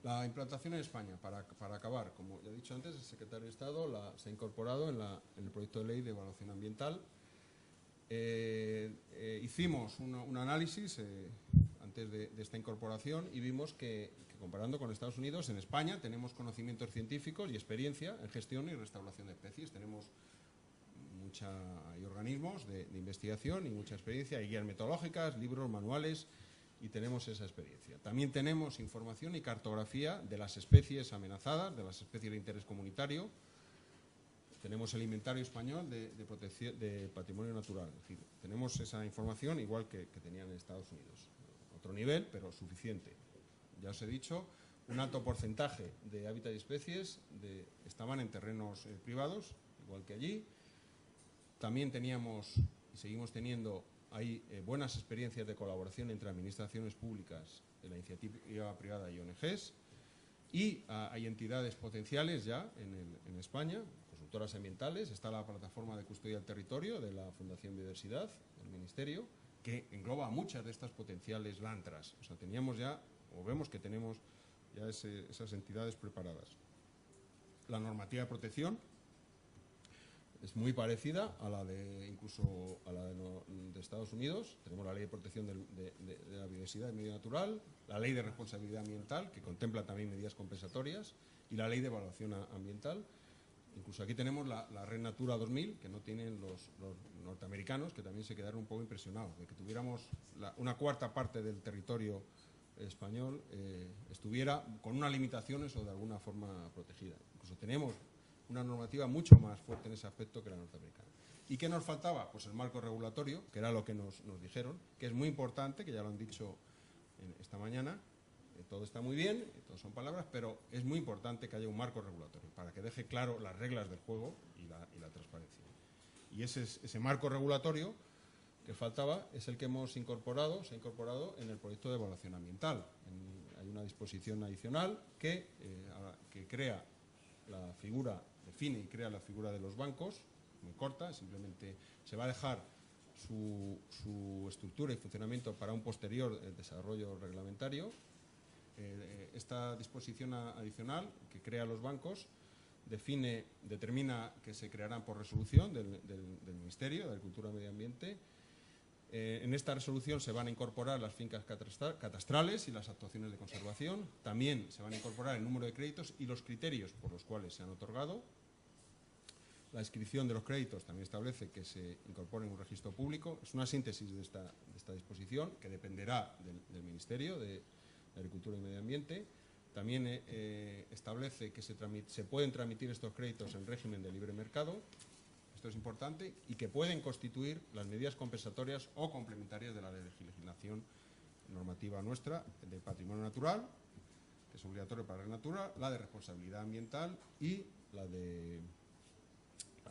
La implantación en España, para acabar, como ya he dicho antes, el secretario de Estado se ha incorporado en el proyecto de ley de evaluación ambiental. Hicimos un análisis antes de esta incorporación y vimos que comparando con Estados Unidos, en España tenemos conocimientos científicos y experiencia en gestión y restauración de especies. Hay organismos de investigación y mucha experiencia, hay guías metodológicas, libros, manuales, y tenemos esa experiencia. También tenemos información y cartografía de las especies amenazadas, de las especies de interés comunitario. Tenemos el inventario español de patrimonio natural. Es decir, tenemos esa información igual que tenían en Estados Unidos. Otro nivel, pero suficiente. Ya os he dicho, un alto porcentaje de hábitat y especies estaban en terrenos privados, igual que allí. También teníamos y seguimos teniendo ahí buenas experiencias de colaboración entre administraciones públicas, la iniciativa privada y ONGs. Y hay entidades potenciales ya en España, consultoras ambientales. Está la plataforma de custodia del territorio de la Fundación Biodiversidad, del Ministerio, que engloba a muchas de estas potenciales Land Trust. O sea, vemos que tenemos ya esas entidades preparadas. La normativa de protección es muy parecida a la de Estados Unidos. Tenemos la Ley de Protección de la Biodiversidad y Medio Natural, la Ley de Responsabilidad Ambiental, que contempla también medidas compensatorias, y la Ley de Evaluación Ambiental. Incluso aquí tenemos la Red Natura 2000, que no tienen los norteamericanos, que también se quedaron un poco impresionados de que tuviéramos una cuarta parte del territorio español estuviera con unas limitaciones o de alguna forma protegida. Incluso tenemos una normativa mucho más fuerte en ese aspecto que la norteamericana. ¿Y qué nos faltaba? Pues el marco regulatorio, que era lo que nos dijeron, que es muy importante, que ya lo han dicho esta mañana. Todo está muy bien, todo son palabras, pero es muy importante que haya un marco regulatorio para que deje claro las reglas del juego y la transparencia. Y ese marco regulatorio que faltaba es el que se ha incorporado en el proyecto de evaluación ambiental. Hay una disposición adicional que crea la figura, define y crea la figura de los bancos, muy corta, simplemente se va a dejar su estructura y funcionamiento para un posterior desarrollo reglamentario. Esta disposición adicional que crea los bancos determina que se crearán por resolución del Ministerio de Agricultura y Medio Ambiente. En esta resolución se van a incorporar las fincas catastrales y las actuaciones de conservación. También se van a incorporar el número de créditos y los criterios por los cuales se han otorgado. La inscripción de los créditos también establece que se incorpore en un registro público. Es una síntesis de esta disposición que dependerá del Ministerio de Agricultura y Medio Ambiente. También establece que se pueden tramitir estos créditos en régimen de libre mercado. Esto es importante, y que pueden constituir las medidas compensatorias o complementarias de la legislación normativa nuestra de patrimonio natural, que es obligatorio para la natura, la de responsabilidad ambiental y la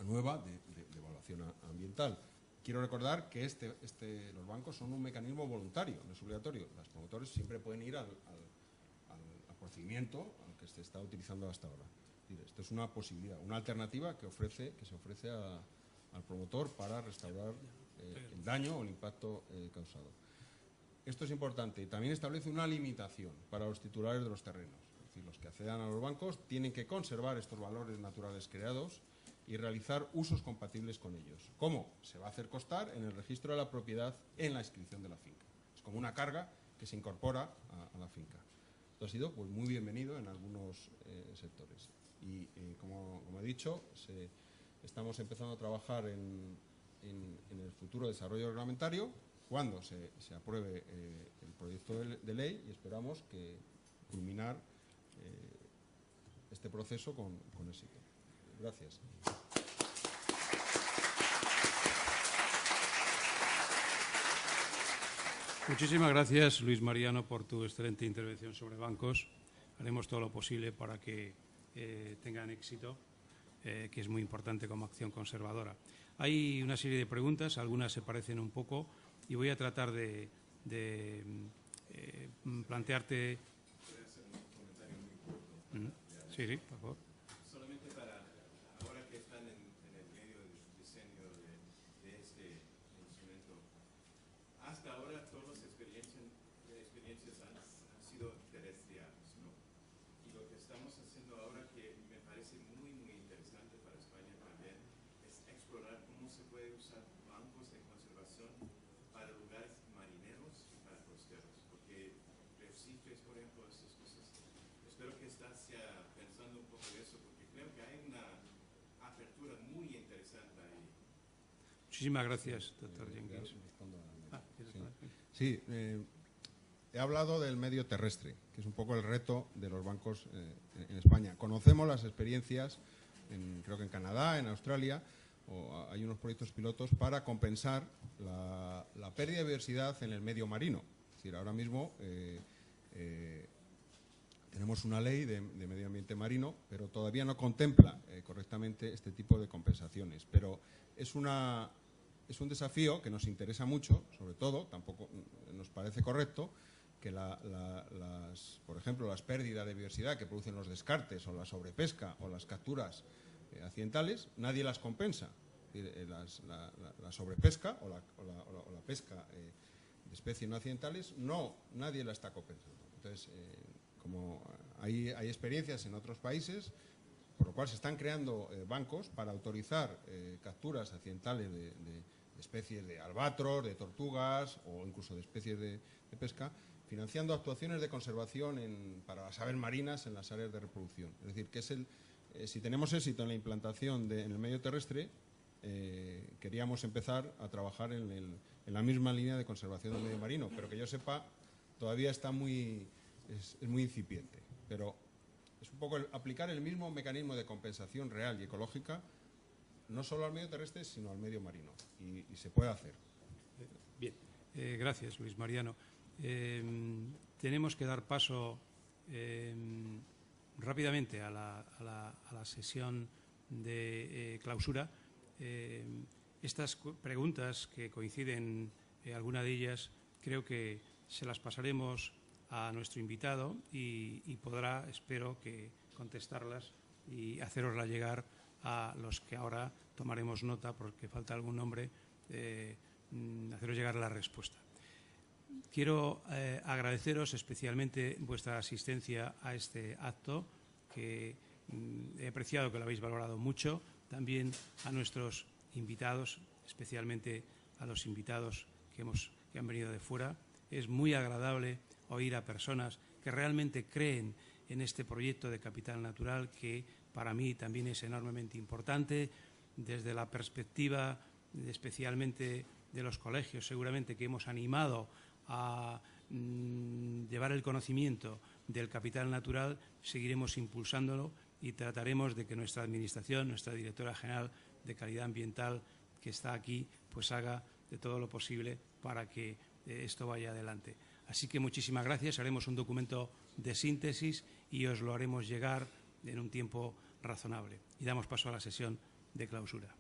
nueva de evaluación ambiental. Quiero recordar que los bancos son un mecanismo voluntario, no es obligatorio. Los promotores siempre pueden ir al procedimiento al que se está utilizando hasta ahora. Esto es una posibilidad, una alternativa que se ofrece al promotor para restaurar el daño o el impacto causado. Esto es importante. También establece una limitación para los titulares de los terrenos. Es decir, los que accedan a los bancos tienen que conservar estos valores naturales creados y realizar usos compatibles con ellos. ¿Cómo? Se va a hacer constar en el registro de la propiedad en la inscripción de la finca. Es como una carga que se incorpora a la finca. Esto ha sido muy bienvenido en algunos sectores. Y como he dicho, estamos empezando a trabajar en el futuro desarrollo reglamentario cuando se apruebe el proyecto de ley, y esperamos culminar este proceso con éxito. Gracias. Muchísimas gracias, Luis Mariano, por tu excelente intervención sobre bancos. Haremos todo lo posible para que tengan éxito, que es muy importante como acción conservadora. Hay una serie de preguntas, algunas se parecen un poco, y voy a tratar de plantearte... ¿Puedo hacer un comentario muy corto? Sí, por favor. Solamente para, ahora que están en el medio del diseño de este instrumento, hasta ahora todas las experiencias han sido terrestriales, ¿no? Y lo que estamos haciendo ahora, que me parece muy interesante para España también, es explorar cómo se puede usar bancos de conservación para lugares marineros y para costeros, porque arrecifes, por ejemplo, estas cosas. Espero que estás ya pensando un poco de eso, porque creo que hay una apertura muy interesante ahí. Muchísimas gracias, doctor Jenkins. Sí, he hablado del medio terrestre, que es un poco el reto de los bancos en España. Conocemos las experiencias, creo que en Canadá, en Australia, hay unos proyectos pilotos para compensar la pérdida de biodiversidad en el medio marino. Es decir, ahora mismo tenemos una ley de medio ambiente marino, pero todavía no contempla correctamente este tipo de compensaciones. Pero es un desafío que nos interesa mucho, sobre todo, tampoco nos parece correcto que por ejemplo, las pérdidas de biodiversidad que producen los descartes o la sobrepesca o las capturas accidentales, nadie las compensa. La sobrepesca o la pesca de especies no accidentales, nadie la está compensando. Entonces, como hay experiencias en otros países, por lo cual se están creando bancos para autorizar capturas accidentales de especies de albatros, de tortugas o incluso de especies de pesca, financiando actuaciones de conservación para las aves marinas en las áreas de reproducción. Es decir, que si tenemos éxito en la implantación en el medio terrestre, queríamos empezar a trabajar en la misma línea de conservación del medio marino, pero que yo sepa, todavía es muy incipiente. Pero es un poco aplicar el mismo mecanismo de compensación real y ecológica, no solo al medio terrestre, sino al medio marino. Y se puede hacer. Bien, gracias, Luis Mariano. Tenemos que dar paso rápidamente a la sesión de clausura. Estas preguntas que coinciden, alguna de ellas, creo que se las pasaremos a nuestro invitado y podrá, espero, que contestarlas y hacerosla llegar a los que ahora tomaremos nota, porque falta algún nombre, haceros llegar la respuesta. Quiero agradeceros especialmente vuestra asistencia a este acto, que He apreciado que lo habéis valorado mucho. También a nuestros invitados, especialmente a los invitados que han venido de fuera. Es muy agradable oír a personas que realmente creen en este proyecto de capital natural, que para mí también es enormemente importante desde la perspectiva especialmente de los colegios, seguramente, que hemos animado a llevar el conocimiento del capital natural. Seguiremos impulsándolo y trataremos de que nuestra Administración, nuestra Directora General de Calidad Ambiental, que está aquí, pues haga de todo lo posible para que esto vaya adelante. Así que muchísimas gracias. Haremos un documento de síntesis y os lo haremos llegar en un tiempo razonable. Y damos paso a la sesión de clausura.